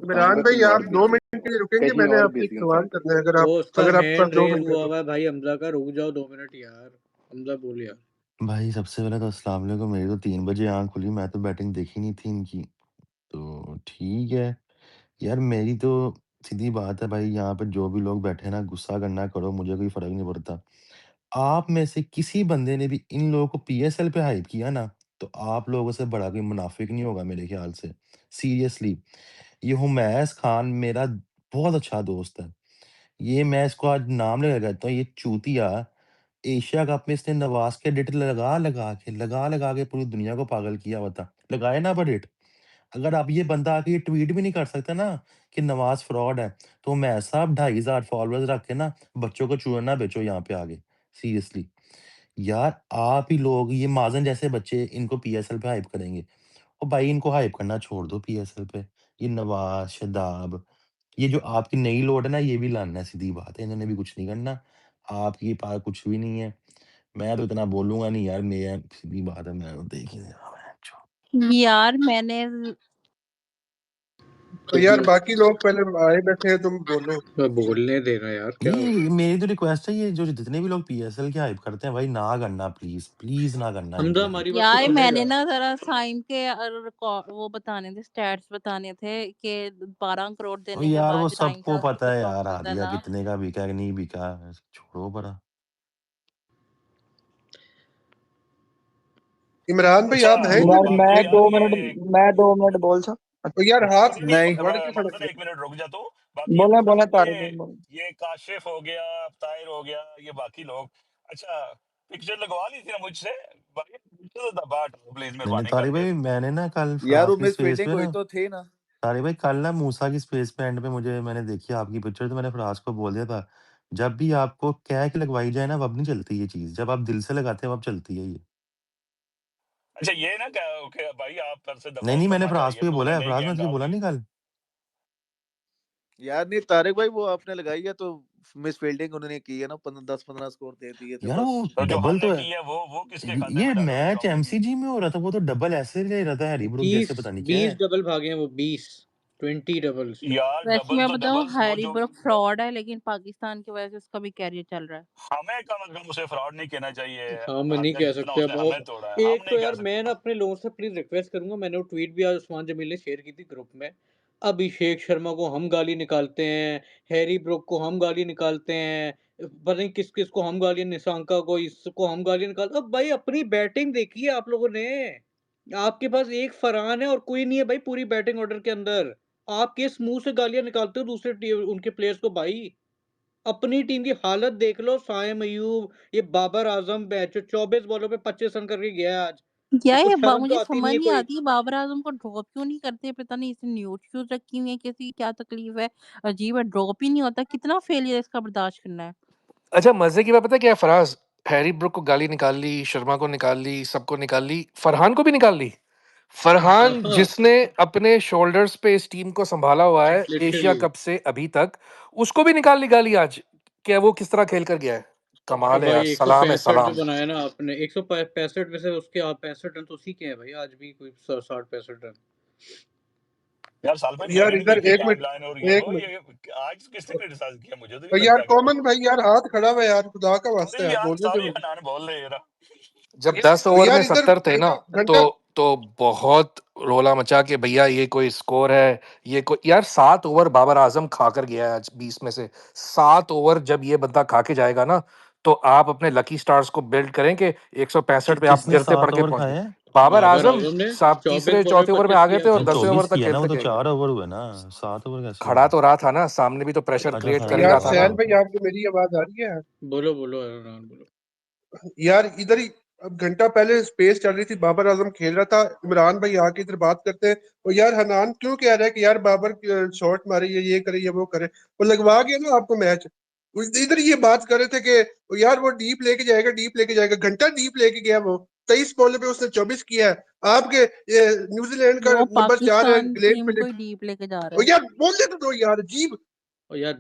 इमरान भाई आप 2 मिनट के लिए रुकेंगे, कहीं मैंने और आपसे एक बिजी हूँ सवाल शायद। करना है, अगर वो उसका आपके पास हैंड 2 रेज मिनट हुआ है हुआ है भाई हमजा का, रुक जाओ 2 मिनट यार। हमजा बोल यार। भाई सबसे पहले तो अस्सलाम वालेकुम। मेरी तो 3 बजे आँख खुली, मैं तो बैटिंग देखी नहीं थी इनकी, तो ठीक है। यार मेरी तो सीधी बात है भाई, यहाँ पे जो भी लोग बैठे हैं ना, गुस्सा करना करो, मुझे कोई फ़र्क नहीं पड़ता। आप में से किसी बंदे ने भी इन लोगों को पीएसएल पे हाइप किया ना, तो आप लोगों से बड़ा कोई मुनाफिक नहीं होगा मेरे ख़्याल से, सीरियसली। ये हुमैस खान मेरा बहुत अच्छा दोस्त है। ये मैं इसको आज नाम लेकर कहता हूँ, ये चूतिया एशिया कप में इसने नवाज़ के डिट लगा-लगा के पूरी दुनिया को पागल किया हुआ था। लगाए ना डिट। अगर अब ये बंदा आके ये ट्वीट भी नहीं कर सकता ना कि नवाज़ फ्रॉड है, तो मैं साहब 2500 फॉलोअर्स रख के ना बच्चों को चूरन ना बेचो यहाँ पे आके, सीरियसली। यार आप ही लोग ये माज़न जैसे बच्चे इनको पीएसएल पे हाइप करेंगे। ओ भाई इनको हाइप करना छोड़ दो पीएसएल पे। ये नवाज़, शादाब, ये जो आपकी नई लोड है ना, ये भी लाना है, सीधी बात है। इन्होंने भी कुछ नहीं करना। आपके पास कुछ भी नहीं है। मैं तो इतना बोलूँगा नहीं यार, मैं सीधी बात है, मैं तो देख ही नहीं रहा। यार मैंने तो यार बाकी लोग पहले आए बैठे हैं, तुम बोलो। मैं बोलने देना यार, क्या हो ये मेरी तो रिक्वेस्ट है, ये जो जितने भी लोग पीएसएल की हाइप करते हैं भाई, ना करना प्लीज़, प्लीज़ ना करना हमजा इनकी हमारी हाइप। बात को यार मैंने सुनेगा। ना जरा साइम के वो बताने थे, स्टैट्स बताने थे कि 12 करोड़ ओ देने के यार वो बाद सबको 2.5 पता है स्ट्रॉन्ग यार, होता है हादिया ना। कितने का बिका कि नहीं बिका, छोड़ो परा। इमरान भाई अच्छा आप हैं वो इधर? यार मैं बाकी 2 यार मिनट ये मैं 2 मिनट बोल सकता? तो यार हाथ नहीं नहीं बढ़ के खड़े माजन थे। 1 मिनट रुक जा तू। बाकी ये बोले पूछना बोले था तारिक भाई बोले। ये काशिफ हो गया, ताहिर हो गया, ये बाकी लोग। अच्छा पिक्चर लगवा ली थी ना मुझसे भाई, तो दबा प्लीज नहीं मेहरबानी तारिक करके। भाई, मैंने ना कल यार फराज वो की मिस स्पेस फील्डिंग पे हुई ना, तो थी ना। तारिक भाई कल ना मूसा की स्पेस पे एंड पे मैंने देखी आपकी पिक्चर, तो मैंने फराज को बोल दिया था, जब भी आपको कह के लगवाई जाए ना, अब नहीं चलती ये चीज़, जब आप दिल से लगाते हो अब चलती है ये। अच्छा ये ना क्या कि भाई आप पर से नहीं, दबाव नहीं, मैंने बनवा फराज चाहिए, को ये बोला तूने है, नई फराज गेंद मैंने तुझे डाल बोला दी। नहीं कल? यार नहीं तारिक भाई, वो आपने लगाई है तो मिस फील्डिंग उन्होंने की है ना, 10-15 स्कोर दे दिए थे यार बस। वो तो जो डबल हमने तो है। की है वो किसके खाते ये में डालोगे मैच तुम? एमसीजी में हो रहा था, वो तो डबल ऐसे ले रहा था हैरी ब्रूक जैसे, पता नहीं क्या 20 है। डबल भागे हैं वो, 20 डबल्स। यार वैसे मैं डबल तो बताऊं, डबल्स वो हैरी जो ब्रूक फ्रॉड है, लेकिन पाकिस्तान की वजह से उसका भी कैरियर चल रहा है। हमें कम से कम उसे फ्रॉड नहीं कहना चाहिए। हम नहीं हमने कह जितना सकते उसने अब। हमें तोड़ा है, हम एक नहीं तो कह यार मैं सकते। ना अपने लोगों से प्लीज रिक्वेस्ट करूंगा, मैंने वो ट्वीट भी आज उस्मान जमील ने शेयर की थी ग्रुप में। अभिषेक शर्मा को हम गाली निकालते हैं, हैरी ब्रूक को हम गाली निकालते हैं, पता नहीं किस किस को हम गाली, निशांका को, इसको हम गाली निकालते। अब भाई अपनी बैटिंग देखी है आप लोगों ने। आपके पास एक फरहान है और कोई नहीं है भाई पूरी बैटिंग ऑर्डर के अंदर। आप किस मुंह से गालियां निकालते हो दूसरे उनके प्लेयर्स को भाई? अपनी टीम की हालत देख लो। साइम अयूब, ये बाबर आजम बैच 24 बॉलों पे 25 रन करके गया है आज। क्या इसको ये शर्म तो मुझे आती समझ नहीं है नहीं कोई। आती, बाबर आजम को ड्रॉप क्यों नहीं करते? पता नहीं इसे न्यूज क्यों रखी हुई है, किसी की क्या तकलीफ है? अजीब है, ड्रॉप ही नहीं होता। कितना फेलियर इसका बर्दाश्त करना है? अच्छा मजे की बात पता है क्या है फराज? हैरी ब्रुक को गाली निकाल ली, शर्मा को निकाल ली, सबको निकाल ली, फरहान को भी निकाल ली। फरहान जिसने अपने शोल्डर्स पे इस टीम को संभाला हुआ है एशिया लिटरली कप से अभी तक, उसको भी निकाल ली गाली आज। क्या वो किस तरह खेल कर गया है? कमाल है यार, भाई सलाम है 165 जो सलाम। बनाया ना आपने, 165 में से उसके आप 65 रन तो उसी के हैं भाई आज भी, कोई 60-65 रन। यार साल भाई यार मैंने नहीं इधर देखी एक मिनट, टाइमलाइन और ये एक वो मिनट। ये आज किसने क्रिटिसाइज किया, मुझे तो नहीं और यार लगता कि कॉमन भाई, यार हाथ खड़ा हुआ है यार, खुदा का वास्ता अरे है यार, यार बोलने सॉरी दो। हनान बोल रहे यार। जब 10 ओवर में यार इधर 70 थे ना, घंटा तो बहुत रोला मचा के भैया ये कोई स्कोर है, ये कोई यार 7 ओवर बाबर आजम खाकर गया है आज 20 में से। 7 ओवर जब ये बंदा खा के जाएगा ना, तो आप अपने लकी स्टार्स को बिल्ड करें कि 165 पे आप किसने गिरते 7 पड़ के ओवर पहुंच गए। खाए हैं? बाबर बाबर आजम आजम ने साहब 24 तीसरे बॉलों में चौथे ओवर में 25 आ गए किया थे था। और तो 10वें ओवर 24 तक किया ना, वो खेलते तो गए। 4 ओवर हुए ना, 7 ओवर कैसे खड़ा हुए? तो रहा था ना, सामने भी तो प्रेशर अच्छा क्रिएट कर ही खड़ा यार रहा था था ना। ना। सैल भाई, आपको मेरी आवाज आ रही है? बोलो बोलो हनान बोलो। यार इधर ही अब घंटा पहले स्पेस चल रही थी, बाबर आजम खेल रहा था, इमरान भाई आके इधर बात करते हैं, और यार हनान क्यों कह रहा है कि यार बाबर शॉट मारे, ये करे, ये वो करे, वो लगवा गया ना आपको मैच। इधर ये बात कर रहे थे कि यार वो डीप लेके जाएगा, डीप लेके जाएगा, घंटा डीप लेके गया वो। 23 बॉल पे उसने 24 किया है। आपके न्यूजीलैंड का वो नंबर 4 है पाकिस्तान ग्लेन टीम को ही फिलिप्स। डीप लेके जा रहा और है। यार बोलने तो दो यार, अजीब। और यार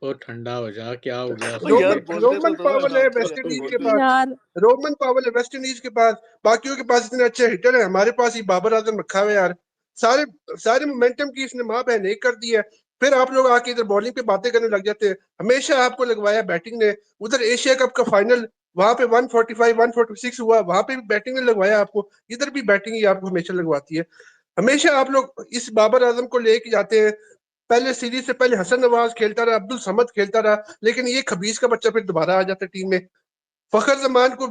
वो ठंडा हो जा, क्या हो गया ओ उसको यार भी। बोलते तो रोमन दो पावल है हनान को, वेस्ट यार इंडीज के बोलते पास, तो। यार रोमन पावल है वेस्ट इंडीज के पास, बाकियों के पास इतने अच्छे हिटर है, हमारे पास ही बाबर आजम रखा हुआ है यार। सारे सारे मोमेंटम की इसने माँ बहन एक कर दी है। फिर आप लोग आके इधर बॉलिंग पे बातें करने लग जाते हैं। हमेशा आपको लगवाया बैटिंग ने। उधर एशिया कप का फाइनल वहां पे 145 146 हुआ, वहां पे भी बैटिंग ने लगवाया आपको, इधर भी बैटिंग ही आपको हमेशा लगवाती है। हमेशा आप लोग इस बाबर आजम को लेके जाते हैं। पहले सीरीज से पहले हसन नवाज खेलता रहा, अब्दुल समद खेलता रहा, लेकिन ये खबीज का बच्चा फिर दोबारा आ जाता है टीम में। फखर जमान को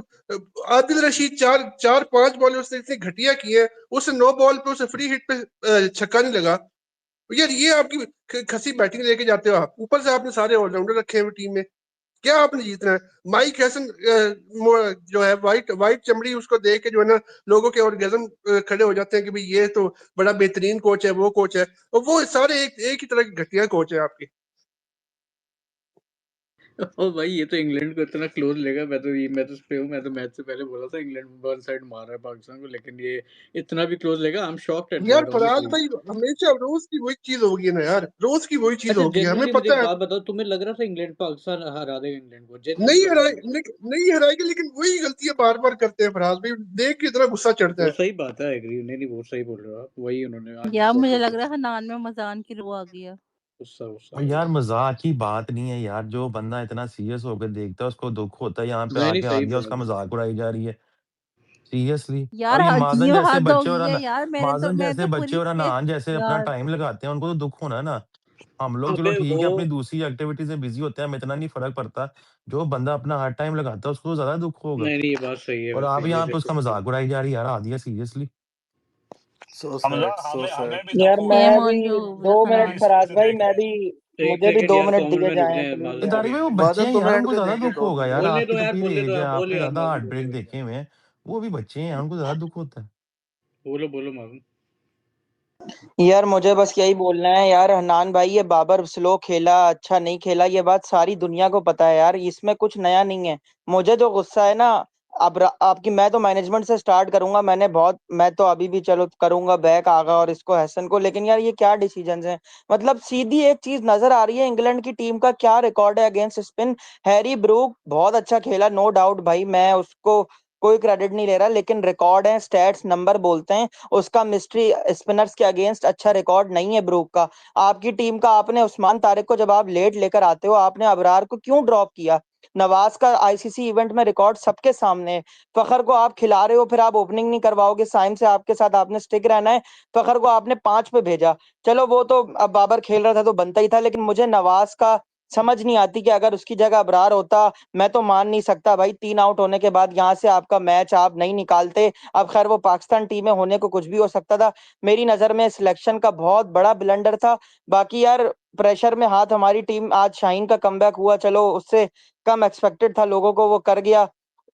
आदिल रशीद चार चार पांच बॉल उसने इतनी घटिया की है, उस 9 बॉल पे उसे फ्री हिट पे छक्का नहीं लगा। यार ये आपकी खसी बैटिंग लेके जाते हो आप, ऊपर से आपने सारे ऑलराउंडर रखे हुए टीम में, क्या आपने जीतना है? माइक हैसन जो है वाइट वाइट चमड़ी उसको देख के जो है ना लोगों के ऑर्गेजम खड़े हो जाते हैं कि भाई ये तो बड़ा बेहतरीन कोच है, वो कोच है, और वो सारे एक ही तरह के घटिया कोच है आपके। ओ भाई ये तो इंग्लैंड को इतना क्लोज लेगा। मैं तो मैच से पहले बोला था इंग्लैंड वन साइड मार रहा है पाकिस्तान को, लेकिन ये इतना भी क्लोज लेगा। आई एम शॉक्ड एट यार दैट फराज ऑनेस्टली। भाई हमेशा रोज की वही चीज होगी ना यार, रोज की वही चीज अच्छा होगी, हमें जेन्युइनली मुझे पता एक है। बात बताओ, तुम्हें लग रहा था इंग्लैंड पाकिस्तान हरा देगा इंग्लैंड को? जेन्युइनली नहीं लग रहा हराए, था? नहीं हराएगी, लेकिन वही गलतियां बार बार करते हैं फराज भाई, देख के इतना गुस्सा चढ़ता वो है। सही बात है, एग्री। नहीं नहीं वो सही बोल रहे हो आप, वही उन्होंने आज यार मुझे परफेक्ट लग किया। रहा है हनान में मजान की रूह आ गई है। गुस्सा गुस्सा और आ यार गया। मजाक की बात नहीं है यार, जो बंदा इतना सीरियस होकर देखता है उसको दुख होता है, यहाँ पे नहीं नहीं आके आ सही गया उसका बोला। मजाक उड़ाई जा रही है सीरियसली। यार और ये माजन अजीब जैसे हद बच्चे और होगी है यार, माजन मैं जैसे तो बच्चे पूरी और स्पेस अनान जैसे अपना यार। टाइम लगाते हैं, उनको तो दुख होना है ना। हम लोग चलो अबे ठीक वो है अपनी दूसरी एक्टिविटी से बिजी होते हैं, हमें इतना नहीं फर्क पड़ता। जो बंदा अपना हर टाइम लगाता है उसको तो ज्यादा दुख होगा। नहीं नहीं ये बात सही है और वैसे, आप ये यहाँ पे उसका बिल्कुल सही। मजाक उड़ाई जा रही है यार, आदि है सीरियसली। सो हमजा सैड, सो हमें सैड। हमें भी दुख यार हुआ सेम मैं है भी ऑन यू 2 मिनट हनान। इस तरह फराज से भाई, देख मैं के। भी एक मुझे भी सेकंड 2 यार, मिनट कॉमन दिए में रुक जाएं जाए प्लीज माजन यार। भाई, दारी भाई एक वो मिनट। बच्चे बादल हैं 2 यार, मिनट उनको दे ज्यादा देंगे, दुख 2 होगा मिनट यार, बोलने आपकी दो तो यार, फिर बोलने एज दो, है, आप बोलो आपने यार ज्यादा हार्ट माजन, ब्रेक बोलो एक देखे मिनट। हुए हैं। वो भी बच्चे हैं, उनको ज्यादा दुख होता है। बोलो बोलो माजन। यार मुझे बस यही बोलना है यार, हनान भाई ये बाबर स्लो खेला, अच्छा नहीं खेला, ये बात सारी दुनिया को पता है यार, इसमें कुछ नया नहीं है। मुझे जो गुस्सा है ना, अब आपकी मैं तो मैनेजमेंट से स्टार्ट करूंगा। मैं तो अभी भी चलो करूंगा बैक आगा और इसको हसन को, लेकिन यार ये क्या डिसीजंस हैं? मतलब सीधी एक चीज नजर आ रही है, इंग्लैंड की टीम का क्या रिकॉर्ड है अगेंस्ट स्पिन। हैरी ब्रूक बहुत अच्छा खेला, नो डाउट भाई, मैं उसको कोई क्रेडिट नहीं ले रहा, लेकिन रिकॉर्ड है, स्टैट्स नंबर बोलते हैं। उसका मिस्ट्री स्पिनर्स के अगेंस्ट अच्छा रिकॉर्ड नहीं है ब्रूक का। आपकी टीम का आपने उस्मान तारिक को जब आप लेट लेकर आते हो, आपने अबरार को क्यों ड्रॉप किया? नवाज का आईसीसी इवेंट में रिकॉर्ड सबके सामने है। फखर को आप खिला रहे हो, फिर आप ओपनिंग नहीं करवाओगे, साइम से आपके साथ आपने स्टिक रहना है। फखर को आपने 5 पे भेजा, चलो वो तो अब बाबर खेल रहा था तो बनता ही था, लेकिन मुझे नवाज का समझ नहीं आती कि अगर उसकी जगह अबरार होता। मैं तो मान नहीं सकता भाई, 3 आउट होने के बाद यहाँ से आपका मैच आप नहीं निकालते। अब खैर वो पाकिस्तान टीम में होने को कुछ भी हो सकता था। मेरी नजर में सिलेक्शन का बहुत बड़ा ब्लंडर था। बाकी यार प्रेशर में हाथ हमारी टीम, आज शाहीन का कमबैक हुआ, चलो उससे कम एक्सपेक्टेड था लोगों को, वो कर गया।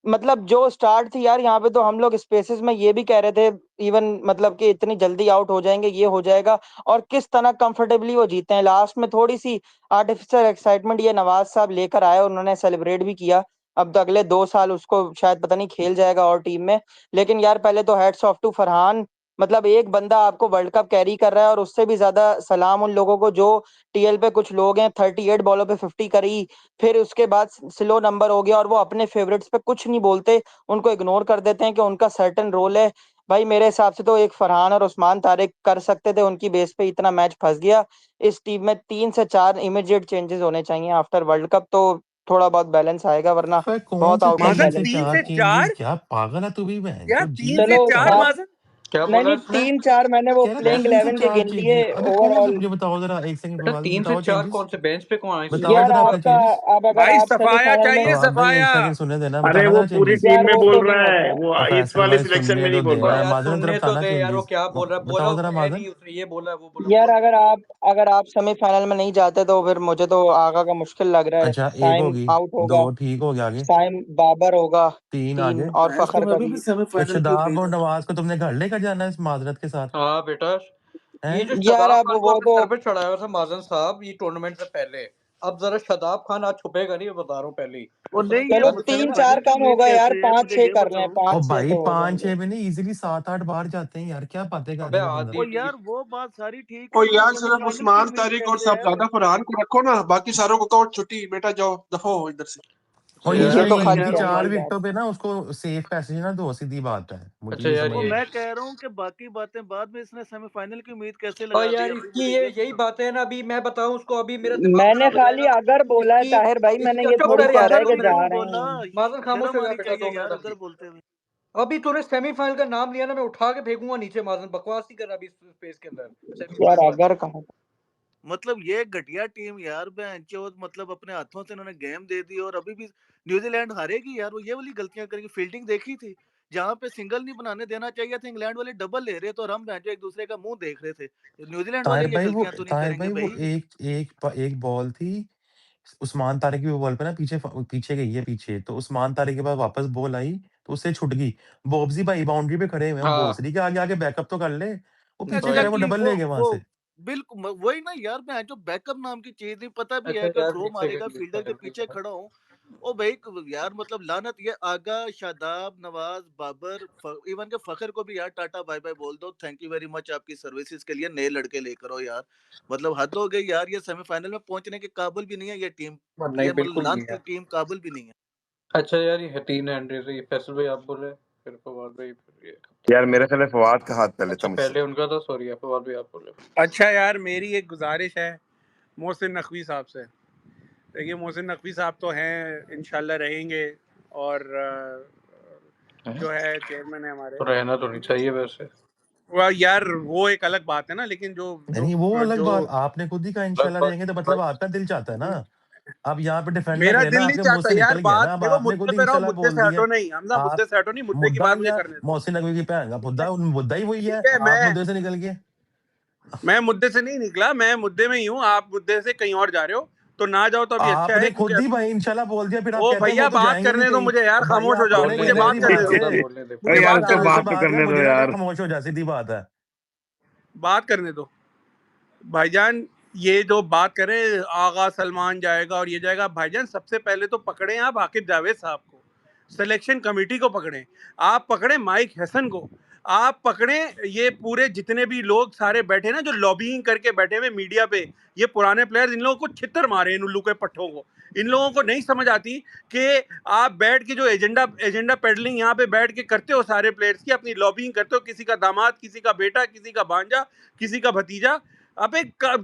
मतलब जो स्टार्ट थी यार, यहाँ पे तो हम लोग स्पेसेस में ये भी कह रहे थे इवन, मतलब कि इतनी जल्दी आउट हो जाएंगे, ये हो जाएगा। और किस तरह कंफर्टेबली वो जीते हैं, लास्ट में थोड़ी सी आर्टिफिशियल एक्साइटमेंट ये नवाज साहब लेकर आए, उन्होंने सेलिब्रेट भी किया। अब तो अगले 2 साल उसको शायद पता नहीं खेल जाएगा और टीम में। लेकिन यार पहले तो हैट्स ऑफ टू फरहान, मतलब एक बंदा आपको वर्ल्ड कप कैरी कर रहा है, और उससे भी ज्यादा सलाम उन लोगों को जो टीएल पे कुछ लोग हैं 38 बॉलों पे 50 करी, फिर उसके बाद स्लो नंबर हो गया, और वो अपने फेवरेट्स पे कुछ नहीं बोलते, उनको इग्नोर कर देते हैं कि उनका सर्टेन रोल है। भाई मेरे हिसाब से तो एक फरहान और उस्मान तारिक कर सकते थे, उनकी बेस पे इतना मैच फंस गया। इस टीम में 3 से 4 इमीडिएट चेंजेस होने चाहिए आफ्टर वर्ल्ड कप, तो थोड़ा बहुत बैलेंस आएगा, वरना फिर कौन बहुत से आउट ऑफ माजन 3 से बैलेंस है। 3 4 से चेंजेस? 4 क्या पागल है तू भी बहन यार चो 3 जी। से चलो 4 साहब सात, माजन। क्या नहीं बोला नहीं इसने? 3-4 मैंने वो कह रहा है प्लेइंग 3 से 11 के 4 गिन लिए चेंजेस। अबे कौन से, ओवरऑल। मुझे बताओ जरा, एक सेकंड बेटा फवाद, 3 से बताओ 4 चेंजेस, कौन से? बेंच पे कौन है बताओ सीरियसली यार जरा बताओ। अपने आपका, चेंजेस। अब अगर भाई आप सफाया सेमीफाइनल में, चाहिए, फवाद भाई एक सफाया। सेकंड सुनने देना, अरे बताना वो जरा पूरी चेंजेस। टीम यार में वो बोल तो नहीं रहा है, होता। वो और इस फैसल वाली भाई सिलेक्शन में सुनने नहीं तो बोल हाँ रहा। देना, यार माजन इधर सुनने तो बताना दे यार, वो चेंजेस। क्या बोल रहा है, बोला बताओ जरा उसने है माजन। नहीं, उसने ये बोला है वो बोला, यार बोल। अगर आप सेमीफाइनल में नहीं जाते तो फिर मुझे तो आगा का मुश्किल लग रहा है। अच्छा, एक साइम होगी, आउट होगा, 2 ठीक हो गया, आगे साइम बाबर होगा 3 3, आगे। और मैच फखर तुम्हें का अभी भी। भी तो सेमीफाइनल क्यों शदाब और भेज रहे नवाज को तुमने घर लेकर जाना है इस माजरत के साथ? हाँ बेटा, ये हैं? जो यार शदाब अब खान को वो आपने तो, सर पे चढ़ाया हुआ था माजन साहब ये टूर्नामेंट से पहले, अब जरा शदाब खान आज छुपेगा नहीं, मैं बता रहा हूँ पहले ही। वो उसने नहीं, चलो अब गंद फेंक तीन मारी। सेमीफाइनल चार की कम उम्मीद होगा यार, कैसे है, मुझे 5-6 ये कर लें, बताओ। और 5-6 भाई तो हो 5-6 जाएंगे। में नहीं, इजीली 7-8 बार जाते हैं यार, क्या बातें कर अबे रहे हो बंदा। ओ आदि यार वो बात सारी ठीक और है, पर यार सिर्फ सेमीफाइनल की उस्मान उम्मीद तारिक और कैसे है? साहबजादा फरहान को रखो ना, बाकी सारों को कहो छुट्टी, बेटा जाओ दफो हो इधर से। और अच्छा ये यार ये जो तो मैं खाली इनकी कह रहा हूँ 4 कहने की भाई, बात विकेटों पे ना उसको सेफ पैसेज ना दो, सीधी बात है, मुझे अच्छा ये यार समझ वो नहीं ये मैं आती। कह रहा हूँ कि बाकी बातें बाद में, इसने सेमीफाइनल की उम्मीद कैसे और लगा दी यार अभी, इसकी मुझे ये ये यही समझ। बातें हैं ना, अभी मैं बताऊं उसको, अभी मेरा दिमाग मैंने खराब हो खाली जाएगा अगर बोला है इसकी ताहिर भाई, मैंने इसका ये चुप थोड़ी कर कह यार रहा है अगर कि जा क्यों रहे बोला, हैं। माजन खामोश शर्म हो जा आनी बेटा चाहिए 2 मिनट। यार अगर बोलते हुए। अभी तूने सेमीफाइनल का नाम लिया ना, मैं उठा के फेंकूंगा नीचे। माजन बकवास नहीं कर रहा अभी इस स्पेस के अंदर यार सेमीफाइनल वाले। अगर कहा मतलब ये घटिया टीम यार, बेंचोद मतलब अपने हाथों से इन्होंने गेम दे दी, और अभी भी न्यूजीलैंड हारेगी यार। वो ये वाली गलतियां करेगी। फील्डिंग देखी थी, जहां पे सिंगल नहीं बनाने देना चाहिए था, इंग्लैंड वाले डबल ले रहे थे और हम बेंचो एक दूसरे का मुंह देख रहे थे। न्यूजीलैंड वाले ये गलतियां तो नहीं करेंगे भाई। एक बॉल थी उस्मान तारिक की, वो बॉल पे ना पीछे गई है पीछे, तो उस्मान तारिक के पास वापस बॉल आई तो उससे छूट गई। बॉब्जी भाई बाउंड्री पे खड़े हुए हैं, वो हाँ भोसड़ी के आगे आगे बैकअप तो कर ले, वो पीछे तो खड़े, वो एग्जैक्टली डबल ले गए वहां वो से। बिल्कुल वही ना यार। मैं जो बैकअप नाम की चीज नहीं, पता भी अच्छा है कि यार थ्रो एक मारेगा, सेकंड फील्डर के पीछे खड़ा हूँ। ओ भाई यार, मतलब लानत। ये आगा, शादाब, नवाज, बाबर, इवन के फखर को भी यार टाटा बाय बाय बोल दो। थैंक यू वेरी मच आपकी सर्विसेज के लिए, नए लड़के लेकर आओ यार। मतलब हद हो गई यार, ये सेमीफाइनल में पहुंचने के काबिल भी नहीं है ये टीम। नहीं ये मतलब बिल्कुल नहीं लानत है। टीम काबिल भी नहीं है। अच्छा यार ये हटीन एंड्रे से फैसल भाई आप बोले, फिर फवाद भाई, फिर ये यार मेरे ख्याल है फवाद का हाथ पहले था अच्छा मुझसे। पहले उनका था, सॉरी फवाद भाई आप बोले। अच्छा यार मेरी एक गुजारिश है मोहसिन नकवी साहब से। देखिए मोहसिन नकवी साहब तो हैं, इंशाल्लाह रहेंगे, और जो है चेयरमैन है हमारे। तो रहना तो नहीं चाहिए वैसे। वह यार वो एक अलग बात है ना, लेकिन जो जो नहीं वो अलग जो बात, आपने खुद ही कहा इंशाल्लाह रहेंगे, तो मतलब आपका दिल चाहता है ना, आप यहाँ पे डिफेंड ना मेरा करें दिल ना, नहीं आपके मुंह चाहता से यार। निकल गया बात ना, अब देखो, आपने खुद मुद्दे ही पे रहो, इंशाल्लाह मुद्दे बोल से दिया। हटो नहीं, हमजा मुद्दे आप से हटो नहीं, मुद्दे की मुद्दा बात मुझे यार करने दो। मोहसिन नकवी की भैन का मुद्दा ही वही है, ठीक है, आप मुद्दे से निकल गए। मैं मुद्दे से नहीं निकला, मैं मुद्दे में ही हूँ। आप मुद्दे से कहीं और जा रहे हो, तो ना जाओ तो अभी अच्छा है, आपने क्योंकि खुद ही भाई इंशाल्लाह बोल दिया, फिर आप ओ कहते हैं वो भैया तो बात जाएंगे नहीं करने दो कहीं। मुझे यार, अब भाई खामोश हो आप जाओ, खड़े बोलने मुझे हुए दे थे बात सीधी करने बात मुद्दा दो, से, मुद्दा बोलने दे मुझे अरे यार बात उसको मुद्दा करने उससे दो, बात तो बात है, करने मुझे दो लगा यार। खामोश हो जाए, सीधी बात है। बात करने दो भाईजान। ये जो बात करें आगा सलमान जाएगा और ये जाएगा, भाईजान सबसे पहले तो पकड़े आप आकिब जावेद साहब को, सिलेक्शन कमेटी को पकड़े, आप पकड़े माइक हसन को, आप पकड़े ये पूरे जितने भी लोग सारे बैठे ना, जो लॉबिंग करके बैठे हुए मीडिया पे, ये पुराने प्लेयर्स, इन लोगों को छितर मारे, इन उल्लू के पट्टों को। इन लोगों को नहीं समझ आती कि आप बैठ के जो एजेंडा पेडलिंग यहाँ पे बैठ के करते हो, सारे प्लेयर्स की अपनी लॉबिंग करते हो, किसी का दामाद, किसी का बेटा, किसी का भांजा, किसी का भतीजा। अबे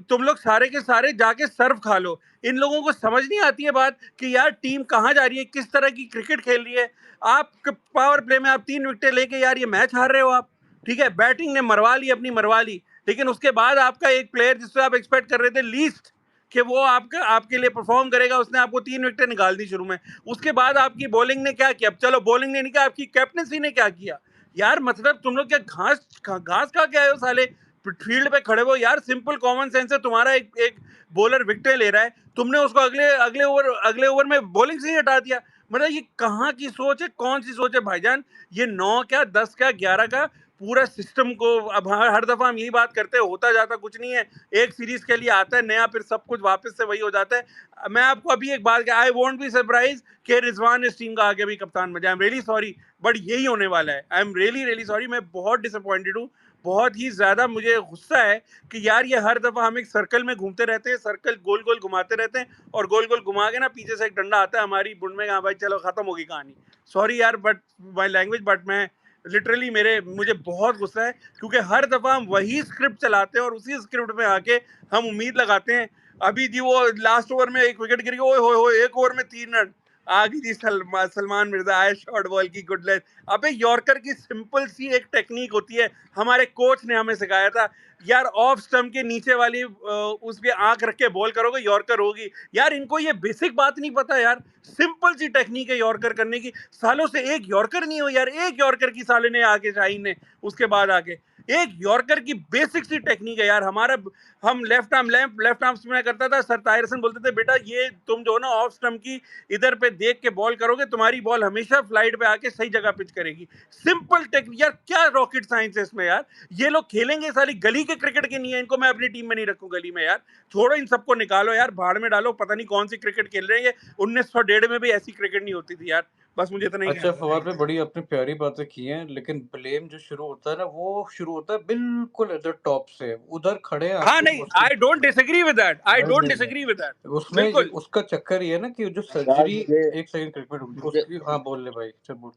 तुम लोग सारे के सारे जाके सर्व खा लो। इन लोगों को समझ नहीं आती है बात कि यार टीम कहाँ जा रही है, किस तरह की क्रिकेट खेल रही है। आप पावर प्ले में आप 3 विकेटें लेके यार ये मैच हार रहे हो आप। ठीक है, बैटिंग ने मरवा ली, अपनी मरवा ली, लेकिन उसके बाद आपका एक प्लेयर जिससे आप एक्सपेक्ट कर रहे थे लीस्ट कि वो आपके लिए परफॉर्म करेगा, उसने आपको 3 विकेटें निकाल दी शुरू में। उसके बाद आपकी बॉलिंग ने क्या किया, चलो बॉलिंग ने नहीं किया, आपकी कैप्टनसी ने क्या किया यार। मतलब तुम लोग क्या घास खा के आए हो साले, फील्ड पे खड़े हो यार। सिंपल कॉमन सेंस है, तुम्हारा एक बॉलर विकेट ले रहा है, तुमने उसको अगले ओवर में बॉलिंग से ही हटा दिया। मतलब ये कहाँ की सोच है, कौन सी सोच है भाईजान। ये 9 क्या 10 क्या 11 का पूरा सिस्टम को, अब हर दफा हम यही बात करते हैं, होता जाता कुछ नहीं है। एक सीरीज के लिए आता है नया, फिर सब कुछ वापस से वही हो जाता है। मैं आपको अभी एक बात, आई वोंट बी सरप्राइज कि रिजवान इस टीम का आगे भी कप्तान बन जाए। I am really sorry, but यही होने वाला है। I am really really sorry, मैं बहुत डिसअपॉइंटेड हूँ, बहुत ही ज्यादा मुझे गुस्सा है कि यार ये हर दफा हम एक सर्कल में घूमते रहते हैं, सर्कल गोल गोल घुमाते रहते हैं, और गोल गोल घुमा के ना पीछे से एक डंडा आता है हमारी बुंड में, हाँ भाई चलो खत्म होगी कहानी। सॉरी यार, बट माय लैंग्वेज, बट मैं लिटरली मुझे बहुत गुस्सा है, क्योंकि हर दफा हम वही स्क्रिप्ट चलाते हैं और उसी स्क्रिप्ट में आके हम उम्मीद लगाते हैं। अभी जी वो लास्ट ओवर में एक विकेट गिर गया, ओए होए होए, एक ओवर में 3 रन आ गई जी। सलमान मिर्जा आए शॉर्ट बॉल की गुडलेस। अबे यॉर्कर की सिंपल सी एक टेक्निक होती है, हमारे कोच ने हमें सिखाया था यार, ऑफ स्टंप के नीचे वाली उस पे आंख रख के बॉल करोगे यॉर्कर होगी। यार इनको ये बेसिक बात नहीं पता यार, सिंपल सी टेक्निक है यॉर्कर करने की। सालों से एक यॉर्कर नहीं हो यार, एक यॉर्कर की साले ने आके शाहीन ने उसके बाद आके एक यॉर्कर की बेसिक सी टेक्निक है यार। हमारा हम लेफ्ट आर्म स्पिन करता था, सर ताहिर हसन बोलते थे बेटा ये तुम जो ना ऑफ स्टंप की इधर पे देख के बॉल करोगे, तुम्हारी बॉल हमेशा फ्लाइट पे आके सही जगह पिच करेगी। सिंपल टेक्निक यार, क्या रॉकेट साइंस है इसमें यार। ये लोग खेलेंगे सारी गली के क्रिकेट के नहीं है, इनको मैं अपनी टीम में नहीं रखूं गली में यार। छोड़ो इन सबको, निकालो यार, भाड़ में डालो, पता नहीं कौन सी क्रिकेट खेल रहे हैं ये। 1901 में भी ऐसी क्रिकेट नहीं होती थी यार। बस मुझे इतना ही अच्छा कहना फवाद था। भाई, बड़ी आपने प्यारी बातें की हैं, लेकिन ब्लेम जो शुरू होता है ना, वो शुरू होता है बिल्कुल एट द टॉप से। उधर खड़े हैं हाँ आपके नहीं, उसके I don't disagree with that, I नहीं डोंट नहीं डिसएग्री विद दैट, नहीं, उसमें बिल्कुल। उसका चक्कर ये है ना कि जो यार सर्जरी, मुझे एक सेकंड क्रिकेट मुझे उसकी, हाँ बोल ले भाई, चल बोल।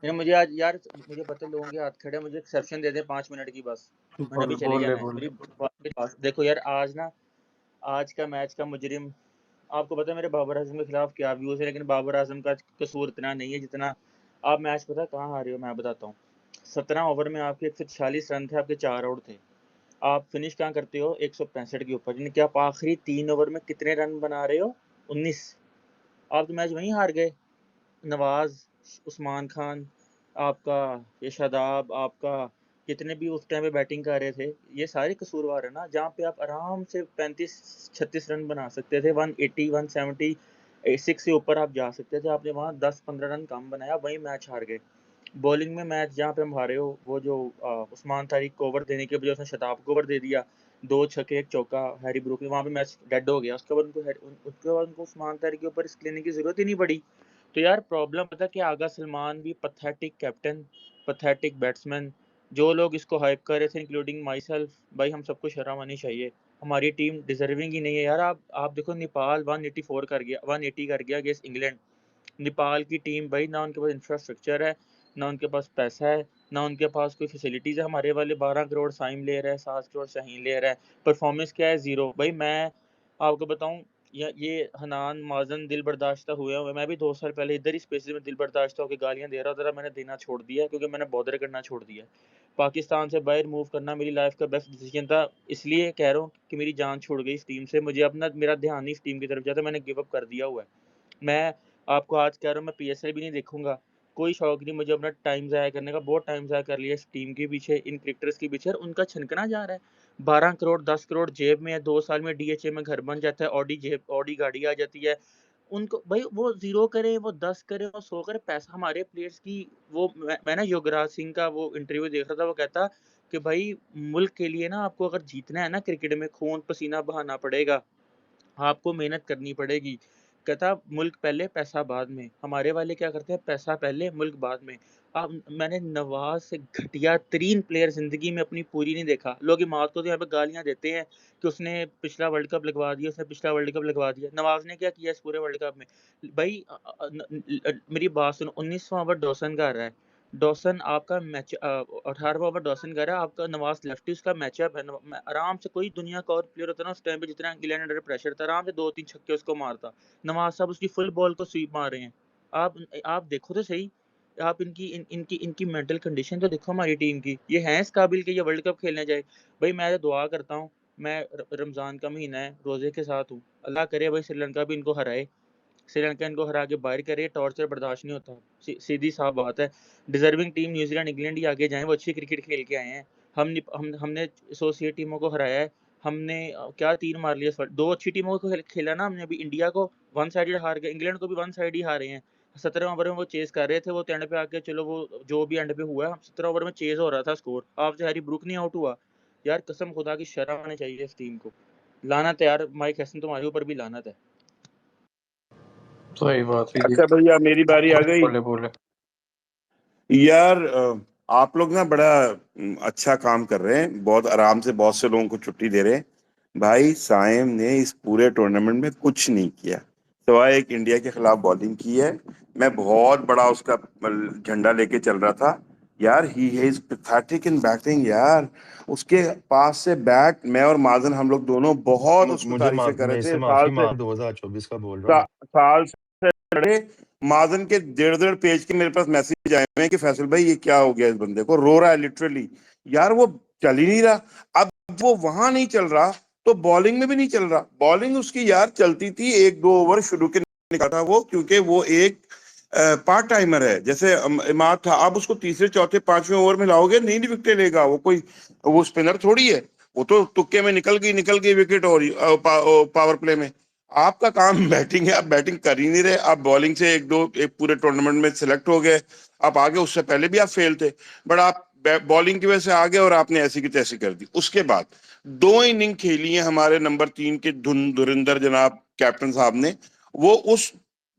मुझे आज यार मुझे पता है लोगों के हाथ खड़े हैं, मुझे एक्सेप्शन दे दे 5 मिनट की बस, मैंने अभी बोल चले बोल ले जाना है। बोल ले। मेरी बात देखो यार, आज का मैच का मुजरिम आपको पता है मेरे बाबर आजम के खिलाफ क्या व्यूज है, लेकिन बाबर आजम का कसूर इतना नहीं है जितना आप मैच पता है कहाँ हारे हो, मैं बताता हूँ। 17 ओवर में आपके 146 रन थे, आपके 4 आउट थे, आप फिनिश कहाँ करते हो 165 के ऊपर, यानी कि आप आखिरी 3 ओवर में कितने रन बना रहे हो 19। आप तो मैच वहीं हार गए। नवाज, उस्मान खान, आपका ये शादाब, आपका जितने भी उस टाइम पे बैटिंग कर रहे थे, ये सारे कसूरवार है ना, जहाँ पे आप आराम से 35-36 रन बना सकते थे, 180 176 से ऊपर आप जा सकते थे, आपने वहाँ 10-15 रन कम बनाया, वहीं मैच हार गए। बॉलिंग में मैच जहाँ पे हम हारे हो, वो जो उस्मान तारिक को ओवर देने के बजाय उसने शताब को ओवर दे दिया, 2 छक्के 1 चौका हैरी ब्रूक ने, वहाँ पे मैच डेड हो गया। उसके बाद उनको उस्मान तारिक के ऊपर रिस्क लेने की ज़रूरत ही नहीं पड़ी। तो यार प्रॉब्लम पता है कि आगा सलमान भी पथेटिक कैप्टन, पथेटिक बैट्समैन, जो लोग इसको हाइप कर रहे थे इंक्लूडिंग माई सेल्फ, भाई हम सबको शर्म आनी चाहिए। हमारी टीम डिजर्विंग ही नहीं है यार। आप देखो, नेपाल 180 कर गया अगेंस्ट इंग्लैंड। नेपाल की टीम भाई, ना उनके पास इंफ्रास्ट्रक्चर है, ना उनके पास पैसा है, ना उनके पास कोई फैसिलिटीज़ है। हमारे वाले 12 करोड़ साइम ले रहा है, 7 करोड़ शाहीन ले रहा है, परफॉर्मेंस क्या है, ज़ीरो। भाई मैं आपको बताऊं, ये हनान माजन दिल बर्दाश्ता हुए हुए, मैं भी 2 साल पहले इधर ही स्पेसिस में दिल बर्दाश्ता होकर गालियां दे रहा था, मैंने देना छोड़ दिया क्योंकि मैंने बॉदर करना छोड़ दिया। पाकिस्तान से बाहर मूव करना मेरी लाइफ का बेस्ट डिसीजन था। इसलिए कह रहा हूँ कि मेरी जान छूट गई इस टीम से, मुझे अपना मेरा ध्यान नहीं इस टीम की तरफ जाता, मैंने गिव अप कर दिया हुआ है। मैं आपको आज कह रहा हूँ, मैं पीएसएल भी नहीं देखूंगा, कोई शौक नहीं मुझे अपना टाइम ज़ाया करने का। बहुत टाइम ज़ाया कर लिया इस टीम के पीछे, इन क्रिकेटर्स के पीछे, और उनका छनकना जा रहा है। 12 करोड़ 10 करोड़ जेब में है, 2 साल में डीएचए में घर बन जाता है, ऑडी गाड़ी आ जाती है उनको। भाई वो 0 करे, वो 10 करे, वो 100 करे, पैसा हमारे प्लेयर्स की। वो मैं ना युवराज सिंह का वो इंटरव्यू देख रहा था, वो कहता कि भाई मुल्क के लिए ना आपको अगर जीतना है ना क्रिकेट में, खून पसीना बहाना पड़ेगा, आपको मेहनत करनी पड़ेगी। कहता मुल्क पहले पैसा बाद में। हमारे वाले क्या करते हैं, पैसा पहले मुल्क बाद में। अब मैंने नवाज से घटिया तरीन प्लेयर जिंदगी में अपनी पूरी नहीं देखा। लोग इमाद को तो यहाँ पे गालियां देते हैं कि उसने पिछला वर्ल्ड कप लगवा दिया, उसने पिछला वर्ल्ड कप लगवा दिया। नवाज ने क्या किया इस पूरे वर्ल्ड कप में? भाई मेरी बात सुनो, 19वां ओवर डॉसन का आ रहा है, डॉसन आपका मैच 18वां ओवर डॉसन कर रहा है, आपका नवाज लेफ्टी, उसका मैचअप है। आराम से कोई दुनिया का और प्लेयर होता ना उस टाइम पे, जितना इंग्लैंड अंडर प्रेशर था, आराम से 2-3 छक्के उसको मारता। नवाज साहब उसकी फुल बॉल को स्वीप मार रहे हैं। आप देखो तो सही, आप इनकी मेंटल कंडीशन तो देखो हमारी टीम की। ये हैं इस काबिल कि ये वर्ल्ड कप खेलने जाए? भाई मैं तो दुआ करता हूँ, मैं रमजान का महीना है, रोजे के साथ हूँ, अल्लाह करे भाई श्रीलंका भी इनको हराए, श्रीलंका इनको हरा के बाहर करे। टॉर्चर बर्दाश्त नहीं होता, सीधी साफ बात है। डिजर्विंग टीम न्यूजीलैंड इंग्लैंड ही आगे जाएं, वो अच्छी क्रिकेट खेल के आए हैं। हमने एसोसिएट टीमों को हराया है। हमने क्या 3 मार लिया इस बार। 2 अच्छी टीमों को खेला ना हमने। अभी इंडिया को वन साइडेड हार गए, इंग्लैंड को भी वन साइड ही हारे हैं। 17 ओवर में वो चेज कर रहे थे, वो एंड पे आके चलो वो जो भी एंड पे हुआ, 17 ओवर में चेज हो रहा था स्कोर, आपसे हैरी ब्रूक नहीं आउट हुआ। यार कसम खुदा की शर्म आनी चाहिए इस टीम को। लानत है यार, माइक हैसन तुम्हारे ऊपर भी लानत है। सही बात है ये। अच्छा भैया मेरी बारी आ गई। बोले बोले। यार आप लोग ना बड़ा अच्छा काम कर रहे हैं, बहुत आराम से बहुत से लोगों को छुट्टी दे रहे हैं। भाई साइम ने इस पूरे टूर्नामेंट में कुछ नहीं किया, सिवाय एक इंडिया के खिलाफ बॉलिंग की है। मैं बहुत बड़ा उसका झंडा लेके चल रहा था यार। He is pathetic in batting यार। उसके पास से बैट, मैं और माजन हम लोग दोनों बहुत उसको मुझे तारीफें कर रहे मेरे से थे माफी साल से। मांग, 2024 का बोल रहा हूँ। साल से लड़े। माजन के 1.5 पेज के मेरे पास मैसेज आए हुए हैं कि फैसल भाई ये क्या हो गया, इस बंदे को रो रहा है लिटरली। यार वो चल ही नहीं रहा। अब वो वहां नहीं चल रहा तो बॉलिंग में भी नहीं चल रहा। बॉलिंग उसकी यार चलती थी, 1-2 ओवर शुरू के निकाला था वो, क्योंकि वो एक पार्ट टाइमर है जैसे इमाद था। अब उसको तीसरे चौथे पांचवें ओवर में लाओगे, नहीं विकेट लेगा वो। कोई वो स्पिनर थोड़ी है, वो तो तुक्के में निकल गई विकेट। और पावर प्ले में आपका काम बैटिंग है, आप बैटिंग कर ही नहीं रहे। आप बॉलिंग से एक पूरे टूर्नामेंट में सिलेक्ट हो गए, आप आगे। उससे पहले भी आप फेल थे, बट आप बॉलिंग की वजह से आ गए और आपने ऐसी की तैसी कर दी। उसके बाद 2 इनिंग खेली है हमारे नंबर 3 के धुरिंदर जनाब कैप्टन साहब ने। वो उस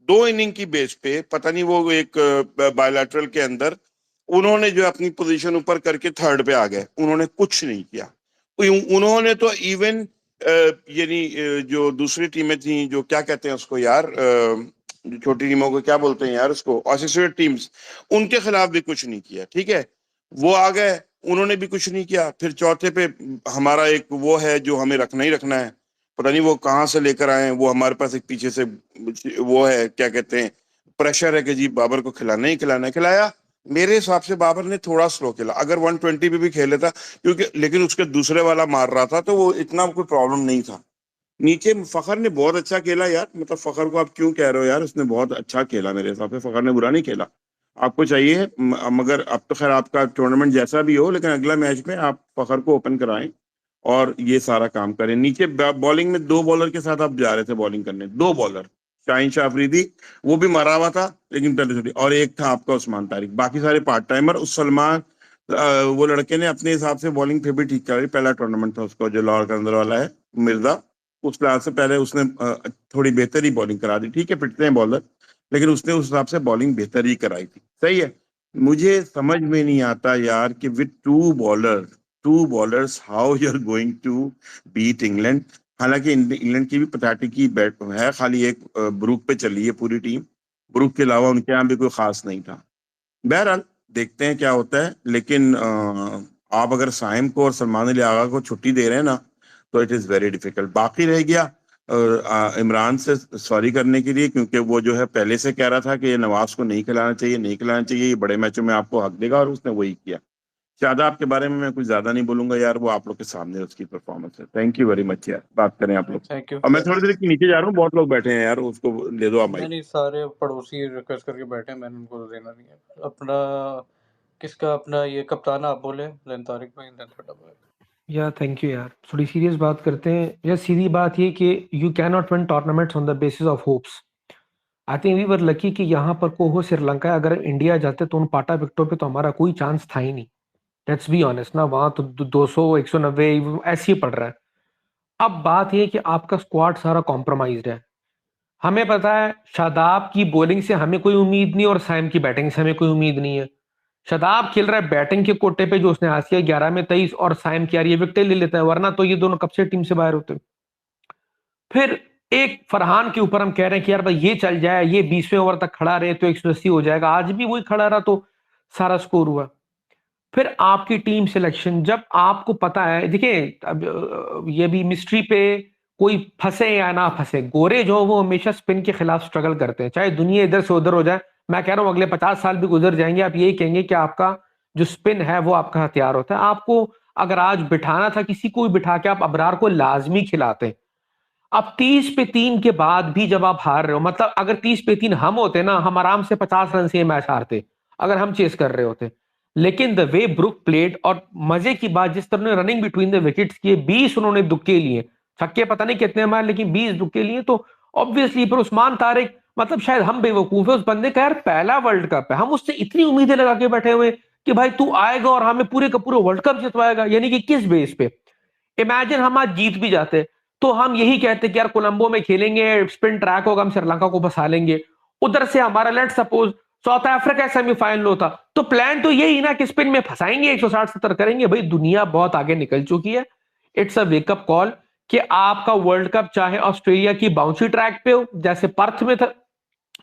2 इनिंग की बेस पे, पता नहीं वो एक बायलैटरल के अंदर उन्होंने जो अपनी पोजीशन ऊपर करके थर्ड पे आ गए, उन्होंने कुछ नहीं किया। उन्होंने तो इवन यानी जो दूसरी टीमें थी, जो क्या कहते हैं उसको यार, जो छोटी टीमों को क्या बोलते हैं यार, उसको एसोसिएट टीम्स, उनके खिलाफ भी कुछ नहीं किया। ठीक है, वो आ गए, उन्होंने भी कुछ नहीं किया। फिर चौथे पे हमारा एक वो है जो हमें रखना ही रखना है, पता नहीं वो कहाँ से लेकर आए हैं, वो हमारे पास एक पीछे से वो है, क्या कहते हैं, प्रेशर है कि जी बाबर को खिलाना ही खिलाना है। खिलाया, मेरे हिसाब से बाबर ने थोड़ा स्लो खेला, अगर 120 पे भी खेले था, क्योंकि लेकिन उसके दूसरे वाला मार रहा था तो वो इतना कोई प्रॉब्लम नहीं था। नीचे फखर ने बहुत अच्छा खेला यार, मतलब फखर को आप क्यों कह रहे हो यार, उसने बहुत अच्छा खेला मेरे हिसाब से, फखर ने बुरा नहीं खेला। आपको चाहिए मगर अब तो खैर आपका टूर्नामेंट जैसा भी हो, लेकिन अगला मैच में आप फखर को ओपन कराएं और ये सारा काम करें। नीचे बॉलिंग में 2 बॉलर के साथ आप जा रहे थे बॉलिंग करने, 2 बॉलर, शाहीन शाह अफरीदी वो भी मरा हुआ था लेकिन पहले छोटी, और एक था आपका उस्मान तारिक, बाकी सारे पार्ट टाइमर। उस सलमान वो लड़के ने अपने हिसाब से बॉलिंग फिर भी ठीक करी, पहला टूर्नामेंट था उसको जो लाहौर के अंदर वाला है, मिर्जा, उस लिहाज से पहले उसने थोड़ी बेहतर ही बॉलिंग करा दी। ठीक है, पिटते हैं बॉलर, लेकिन उसने उस हिसाब से बॉलिंग बेहतर ही कराई थी। सही है, मुझे समझ में नहीं आता यार कि with 2 bowlers how you are going to beat England. हालांकि इंग्लैंड की भी पथेटिक की बैट है, खाली एक ब्रूक पे चली है पूरी टीम, ब्रूक के अलावा उनके यहाँ भी कोई खास नहीं था। बहरहाल देखते हैं क्या होता है, लेकिन आप अगर साइम को और सलमान अली आगा को छुट्टी दे रहे हैं ना, तो इट इज वेरी डिफिकल्ट। बाकी रह गया इमरान से सॉरी करने के लिए, क्योंकि वो जो है पहले से कह रहा था कि ये नवाज को नहीं खिलाना चाहिए, नहीं खिलाना चाहिए, ये बड़े मैचों में आपको हक देगा, और उसने वही किया। शादाब के बारे में मैं कुछ ज्यादा नहीं बोलूंगा यार, वो आप लोग के सामने उसकी परफॉर्मेंस है। थैंक यू वेरी मच यार, बात करें आप लोग। Thank you. और मैं थोड़ी देर नीचे जा रहा हूँ, बहुत लोग बैठे हैं यार, उसको ले दो आप माइक। नहीं, सारे पड़ोसी रिक्वेस्ट करके बैठे हैं, मैंने उनको देना नहीं है। अपना किसका, अपना ये कप्तान आप बोले, देन तारिक भाई, देन छोटा भाई। या थैंक यू यार, थोड़ी सीरियस बात करते हैं यार। सीधी बात ये कि you can not win tournaments on the basis of hopes. I think we were lucky कि यहाँ पर को हो श्रीलंका, अगर इंडिया जाते तो उन पाटा विकेटों पे तो हमारा कोई चांस था ही नहीं। लेट्स बी ऑनेस्ट ना, वहां तो 200 190 ऐसे ही पड़ रहा है। अब बात ये कि आपका स्क्वाड सारा कॉम्प्रोमाइज्ड है। हमें पता है शादाब की बॉलिंग से हमें कोई उम्मीद नहीं और साइम की बैटिंग से हमें कोई उम्मीद नहीं है। शादाब खेल रहा है बैटिंग के कोटे पे जो उसने हासिल किया 11 में 23, और साइम की यार ये विकेट ले लेता है, वरना तो ये दोनों कब से टीम से बाहर होते। फिर एक फरहान के ऊपर हम कह रहे हैं कि यार भाई ये चल जाए, ये 20वें ओवर तक खड़ा रहे तो 180 हो जाएगा, आज भी वही खड़ा रहा तो सारा स्कोर हुआ। फिर आपकी टीम सिलेक्शन, जब आपको पता है, देखिए अब ये भी मिस्ट्री पे कोई फंसे या ना फंसे, गोरे जो वो हमेशा स्पिन के खिलाफ स्ट्रगल करते हैं, चाहे दुनिया इधर से उधर हो जाए। मैं कह रहा हूं अगले 50 साल भी गुजर जाएंगे, आप यही कहेंगे कि आपका जो स्पिन है वो आपका हथियार होता है। आपको अगर आज बिठाना था किसी को भी बिठा के आप अबरार को लाजमी खिलाते। अब 30 पे 3 के बाद भी जब आप हार रहे हो, मतलब अगर 30 पे 3 हम होते ना, हम आराम से 50 रन से ये मैच हारते अगर हम चेस कर रहे होते। लेकिन द वे ब्रुक प्लेड, और मजे की बात जिस तरह रनिंग बिटवीन द विकेट्स किए, 20 उन्होंने दुक्के लिए, छक्के पता नहीं कितने मारे लेकिन 20 दुक्के लिए, तो ऑब्वियसली पर उस्मान तारिक, मतलब शायद हम बेवकूफ है, उस बंदे का यार पहला वर्ल्ड कप है, हम उससे इतनी उम्मीदें लगा के बैठे हुए कि भाई तू आएगा और हमें पूरे का पूरा वर्ल्ड कप जितवाएगा, यानी कि किस बेस पे। इमेजिन हम आज जीत भी जाते तो हम यही कहते कि यार कोलंबो में खेलेंगे, स्पिन ट्रैक होगा, हम श्रीलंका को फंसा लेंगे। उधर से हमारा let suppose south Africa semifinal होता तो प्लान तो यही ना कि स्पिन में फंसाएंगे, 160-70 करेंगे। भाई दुनिया बहुत आगे निकल चुकी है। इट्स अ वेकअप कॉल कि आपका वर्ल्ड कप चाहे ऑस्ट्रेलिया की बाउंसी ट्रैक पे हो जैसे पर्थ में था,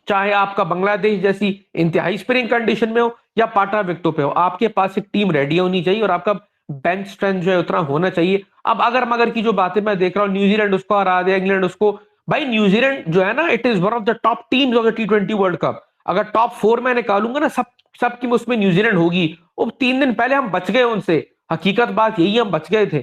चाहे आपका बांग्लादेश जैसी इंतहाई स्पिनिंग कंडीशन में हो, या पाटा विकेटों पे हो, आपके पास एक टीम रेडी होनी चाहिए और आपका बेंच स्ट्रेंथ जो है उतना होना चाहिए। अब अगर मगर की जो बातें मैं देख रहा हूँ, न्यूजीलैंड उसको हरा दिया, इंग्लैंड उसको, भाई न्यूजीलैंड जो है ना, it is one of the top teams of the T20 world cup. अगर टॉप 4 में निकालूंगा ना, सब की उसमें न्यूजीलैंड होगी। वो 3 दिन पहले हम बच गए उनसे, हकीकत बात यही, हम बच गए थे।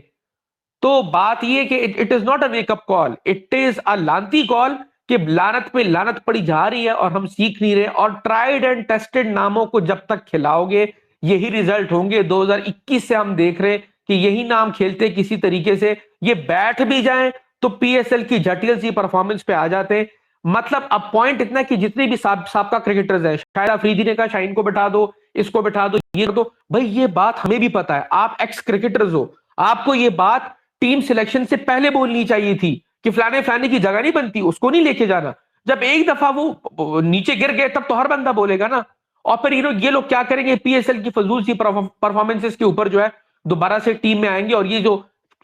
तो बात ये कि it is not a wake up call, it is a लानती कॉल कि लानत पे लानत पड़ी जा रही है और हम सीख नहीं रहे। और ट्राइड एंड टेस्टेड नामों को जब तक खिलाओगे यही रिजल्ट होंगे। 2021 से हम देख रहे कि यही नाम खेलते किसी तरीके से, ये बैठ भी जाएं तो PSL की जटिल सी परफॉर्मेंस पे आ जाते। मतलब अब पॉइंट इतना कि जितने भी साबका क्रिकेटर्स है, शायद अफरीदी ने कहा शाहीन को बैठा दो, इसको बैठा दो, ये कर दो, भाई ये बात हमें भी पता है, आप एक्स क्रिकेटर्स हो, आपको ये बात टीम सिलेक्शन से पहले बोलनी चाहिए थी कि फलाने फलाने की जगह नहीं बनती, उसको नहीं लेके जाना। जब एक दफा वो नीचे गिर गए तब तो हर बंदा बोलेगा ना। और फिर ये लोग क्या करेंगे, पीएसएल की फजूल सी परफॉर्मेंसेस के ऊपर जो है दोबारा से टीम में आएंगे और ये जो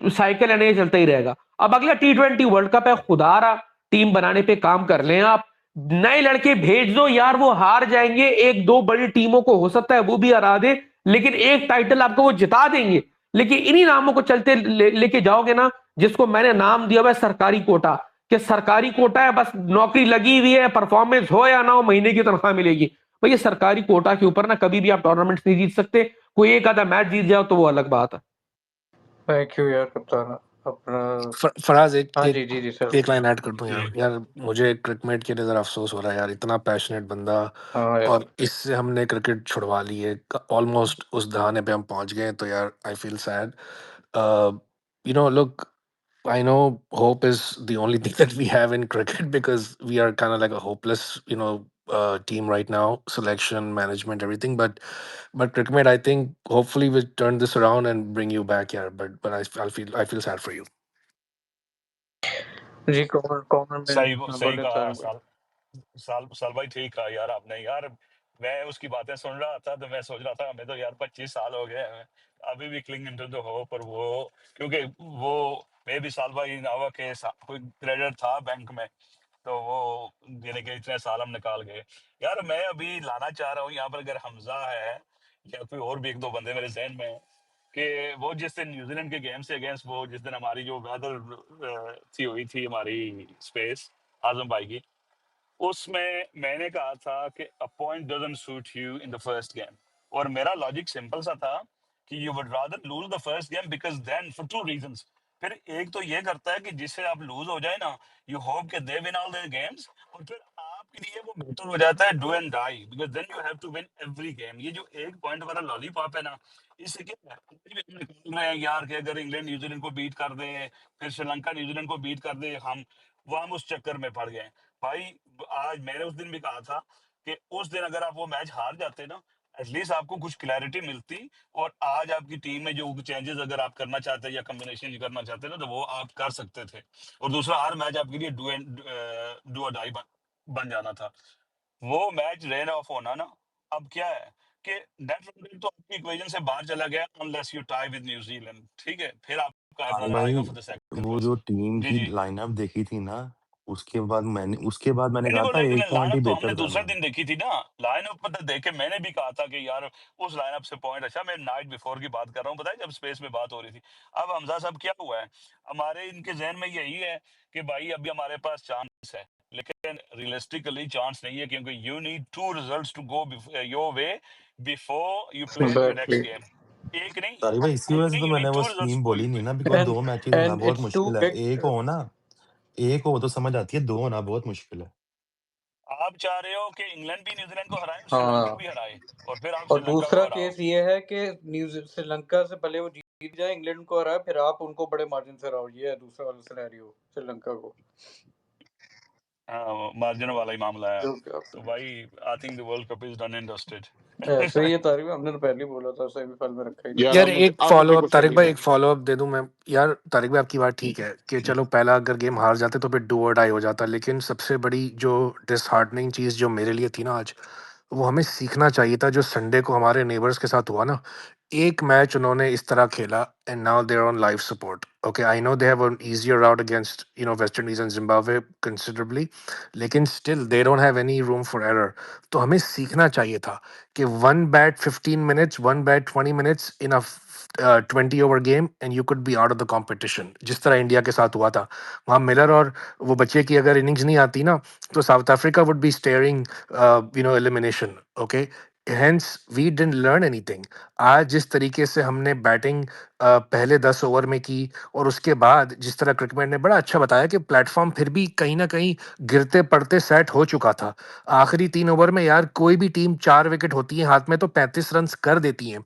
साइकिल है ना ये चलता ही रहेगा। अब अगला T20 वर्ल्ड कप है, खुदारा टीम बनाने पे काम कर लें आप, नए लड़के भेज दो यार, वो हार जाएंगे, एक दो बड़ी टीमों को हो सकता है वो भी हरा दे, लेकिन एक टाइटल आपको वो जिता देंगे। लेकिन इन्हीं नामों को चलते लेके जाओगे ना, जिसको मैंने नाम दिया हुआ है सरकारी कोटा, कि सरकारी कोटा है, बस नौकरी लगी हुई है, परफॉर्मेंस हो या ना हो महीने की तनख्वाह मिलेगी। भैया सरकारी कोटा के ऊपर ना कभी भी आप टूर्नामेंट नहीं जीत सकते, कोई एक आधा मैच जीत जाओ तो वो अलग बात है। थैंक यू यार कप्तान अपना। फराज एक हाँ एक जी जी जी सर। एक लाइन ऐड कर दूं जी यार मुझे क्रिकेट के लिए जरा अफसोस हो रहा है यार, इतना पैशनेट बंदा हाँ यार और इससे हमने क्रिकेट छुड़वा ली है, ऑलमोस्ट उस दहाने पे हम पहुंच गए हैं, तो यार I feel sad. Look, I know hope is the only thing that we have in cricket because we are kind of like a hopeless, team right now. Selection, management, everything. But cricket, I think hopefully we turn this around and bring you back here. But I feel sad for you. जी common में सही सही बोले कहा तारिक भाई। साल भाई, ठीक कहा यार आपने यार। मैं उसकी बातें सुन रहा था तो मैं सोच रहा था हमें तो यार 25 साल हो गए हैं, अभी भी क्लिंग इनटू द होप। और वो क्योंकि वो मे भी साल भाई नावा के कोई क्रेडिट था बैंक में, तो वो यानी कि इतने साल हम निकाल गए। यार मैं अभी लाना चाह रहा हूँ यहाँ पर, अगर हमजा है या कोई और भी एक दो बंदे मेरे जहन में हैं, कि वो जिस दिन न्यूजीलैंड के गेम से अगेंस्ट, वो जिस दिन हमारी जो वेदर थी हुई थी हमारी स्पेस आजम भाई की, उसमें मैंने कहा था कि a point doesn't suit you in the first game. और मेरा लॉजिक सिंपल सा था कि you would rather lose the first game, because then for two reasons. फिर एक तो ये करता है कि जिससे आप लूज हो जाए ना, यू होप कि they win all their games, और फिर आपके लिए वो बेटर हो जाता है do and die, because then you have to win every game. ये जो एक पॉइंट वाला लॉलीपॉप है ना, इससे क्या है, आज भी हम निकाल रहे हैं यार कि अगर इंग्लैंड न्यूजीलैंड को बीट कर दे, फिर श्रीलंका न्यूजीलैंड को बीट कर दे, हम उस चक्कर में पड़ गए भाई। आज मैंने उस दिन भी कहा था कि उस दिन अगर आप वो मैच हार जाते ना, एटलीस्ट आपको कुछ क्लैरिटी मिलती, और आज आपकी टीम में जो चेंजेस अगर आप करना चाहते या कॉम्बिनेशन करना चाहते ना, तो वो आप कर सकते थे। और दूसरा, हर मैच आपके लिए डू और डाई बन जाना था। वो मैच रेन ऑफ होना ना, अब क्या है कि नेट रन तो आपकी इक्वेशन से बाहर चला गया, unless you tie with New Zealand, ठीक है, फिर आपका हाँ नजर भाई, आएगा फॉर द सेकंड वो प्लेस। जो टीम जी की जी। लाइनअप देखी थी ना, उसके बाद मैंने नहीं नहीं, कहा वो था लेकिन एक पॉइंट ही लाइनअप तो हमने बेहतर था दूसरे मैं। दिन देखी थी ना, लाइनअप पर देख के मैंने भी कहा था कि यार उस लाइनअप से पॉइंट अच्छा। मैं नाइट बिफोर की बात कर रहा हूँ, पता है, जब स्पेस में बात हो रही थी। अब हमजा साहब क्या हुआ है, हमारे इनके जहन में यही है कि भाई अभी हमारे पास चांस है, लेकिन रियलिस्टिकली चांस नहीं है, क्योंकि you need 2 results to go your way before you play your next exactly game. एक नहीं, सारी भाई, इसी एक वजह से नहीं, तो यू मैंने नीड वो 2 रिजल्ट्स स्कीम गो बोली योर नहीं वे। ना, बिकॉज एंड 2 मैचेस होना एंड बहुत इट्स टू मुश्किल है। बिग। एक हो तो समझ आती है, दो होना बहुत मुश्किल है। आप चाह रहे हो कि इंग्लैंड भी न्यूजीलैंड को हराए, श्रीलंका हाँ, भी हराए, और फिर आप और श्रीलंका दूसरा को हराओ। केस ये है कि श्रीलंका से पहले वो जीत जाए, इंग्लैंड को हराए, फिर आप उनको बड़े मार्जिन से हराओ। ये है दूसरा वाला सिनेरियो श्रीलंका को। मार्जिन वाला ही मामला है। जो कि तो आप भाई I think the world cup is done and dusted. ऐसे ही है तारिक भाई, हमने तो पहले ही बोला था, सेमीफाइनल में रखा ही यार नहीं। यार अब मुझे एक अब फॉलो मुझे अप गुस्सा तारिक नहीं भाई, है। एक फॉलो अप दे दूं मैं। यार तारिक भाई, आपकी बात ठीक है कि चलो पहला अगर गेम हार जाते तो फिर डू और डाई हो जाता, लेकिन सबसे बड़ी जो डिसहार्टनिंग चीज़ जो मेरे लिए थी ना आज, वो हमें सीखना चाहिए था जो संडे को हमारे नेबर्स के साथ हुआ ना। एक मैच उन्होंने इस तरह खेला and now they are on life support. Okay, I know they have an easier out against West Indies and Zimbabwe considerably, लेकिन still they don't have any room for error. तो हमें सीखना चाहिए था कि one bat 15 minutes, one bat 20 minutes in a 20 over game and you could be out of the competition, जिस तरह India के साथ हुआ था। वहाँ मिलर और वो बच्चे की अगर इनिंग्स नहीं आती ना, तो south Africa would be steering elimination. Okay, hence we didn't learn anything. आज जिस तरीके से हमने बैटिंग पहले 10 ओवर में की, और उसके बाद जिस तरह क्रिकमेट ने बड़ा अच्छा बताया कि प्लेटफॉर्म फिर भी कहीं ना कहीं गिरते पड़ते सेट हो चुका था। आखिरी 3 ओवर में यार कोई भी टीम 4 विकेट होती है हाथ में तो 35 रन कर देती है।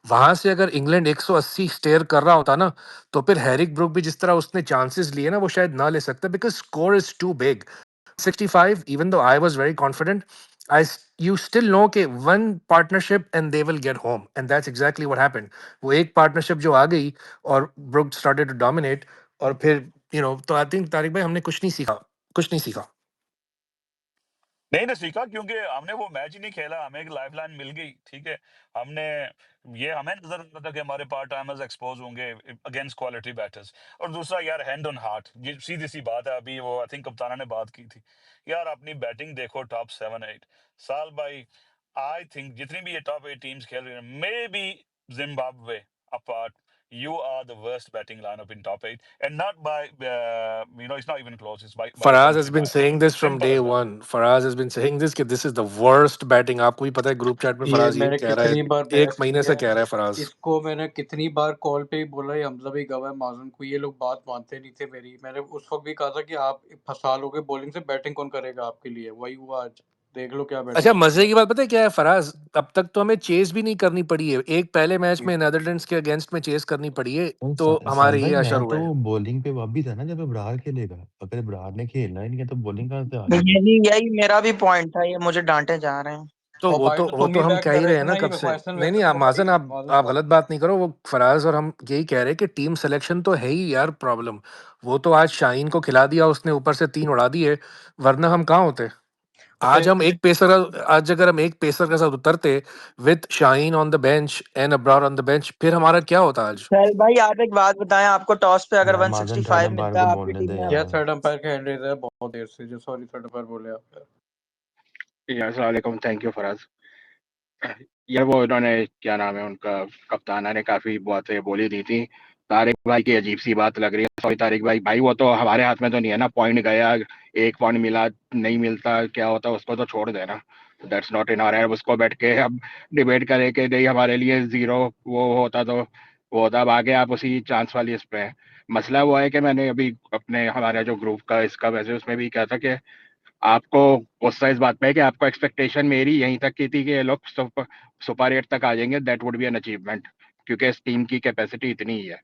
वहां से अगर इंग्लैंड 180 स्टेयर कर रहा होता ना, तो फिर हैरिक ब्रुक भी जिस तरह उसने चांसेस लिए ना, वो शायद ना ले सकता, because score is too big. 65, even though I was very confident, you still know कि one partnership and they will get home, and that's exactly what happened. वो एक partnership जो आ गई और Brooke started to dominate, और फिर तो I think Tariq भाई हमने कुछ नहीं सीखा, कुछ नहीं सीखा। नहीं ना सीखा, क्योंकि हमने वो मैच ही नहीं खेला, हमें एक लाइफलाइन मिल गई, ठीक है। हमने ये हमें नजर आता था कि हमारे पार्ट टाइमर्स एक्सपोज होंगे अगेंस्ट क्वालिटी बैटर्स। और दूसरा यार, हैंड ऑन हार्ट, ये सीधी सी बात है, अभी वो आई थिंक कप्ताना ने बात की थी यार, अपनी बैटिंग देखो टॉप 7-8 साल भाई। आई थिंक जितनी भी ये टॉप 8 टीम्स खेल रही हैं, may be Zimbabwe apart, you are the worst batting lineup in top 8, and not by it's not even close, it's by a Faraz has country been mile. saying this from Simple day as that. one. Faraz has been saying this कि this is the worst batting. आपको भी पता है, group chat में ये फराज यही मैंने कह रहा कितनी है, बार 1 बहस की महीने से है, कह रहा है फराज। इसको मैंने कितनी बार कॉल पे ही बोला, ये हमजा भी गवा है माजून को, ये लोग बात मानते नहीं थे मेरी। मैंने उस वक्त भी कहा था कि आप फंसा लोगे बॉलिंग से, बैटिंग कौन करेगा आपके लिए, वही हुआ आज, देख लो क्या बैटिंग अच्छा, की मजे है। की बात पता है क्या है फराज, अब तक तो हमें चेस भी नहीं करनी पड़ी है। एक पहले मैच में नेदरलैंड्स के अगेंस्ट में चेस करनी पड़ी है, तो साल हमारे भाई ये असर मैं तो हुए हैं। बॉलिंग पे वो भी था ना जब अब्रार खेलेगा, अगर अब्रार ने खेलना ही नहीं है तो बॉलिंग कहाँ से आ गई फिर? यही यही मेरा भी पॉइंट था, ये मुझे डांटे जा रहे हैं। तो और वो भाई तो तो वो तुम तो ही हम बैक कह कर ही रहे रहे थे हैं ना ना, कब ये से। फैसल नहीं नहीं, वैसल आप तो माजन, भाई आप माजून आप साहब। गलत बात नहीं करो। वो फराज और हम यही कह रहे हैं कि टीम सिलेक्शन तो है ही यार प्रॉब्लम। वो तो आज शाहीन को खिला दिया उसने, ऊपर से 3 उड़ा दिए, वरना हम कहाँ होते। अच्छा आज हम एक पेसर आज अगर हम एक पेसर के साथ उतरते with Shaheen on the bench and Abrar on the bench, फिर हमारा क्या होता आज। चल भाई, आप एक बात बताएं, आपको टॉस पे अगर यार माजन थर्ड 165 अंपायर मिलता को है आपकी बोलने टीम दे में? यार यार। थर्ड अंपायर का हैंड रेज है बहुत देर से, जो सॉरी थर्ड अंपायर बोले आप यार। यार अस्सलाम वालेकुम, थैंक यू फराज। यार वो इन्होंने क्या नाम है उनका, कप्ताना ने काफी बातें बोली दी थी। तारिक भाई की अजीब सी बात लग रही है, सॉरी तारिक भाई, भाई वो तो हमारे हाथ में तो नहीं है ना, पॉइंट गया, 1 पॉइंट मिला नहीं मिलता क्या होता, उसको तो छोड़ देना, that's not in our hand. उसको बैठ के अब डिबेट करें कि नहीं हमारे लिए जीरो वो होता तो वो होता। अब आगे आप उसी चांस वाली इस पे हैं। मसला वो है कि मैंने अभी अपने हमारे जो ग्रुप का इसका वैसे उसमें भी कहा था कि आपको गुस्सा इस बात पे है कि आपको एक्सपेक्टेशन मेरी यहीं तक की थी कि ये लोग सुपर 8 तक आ जाएंगे, that would be an achievement, क्योंकि इस टीम की कैपेसिटी इतनी ही है।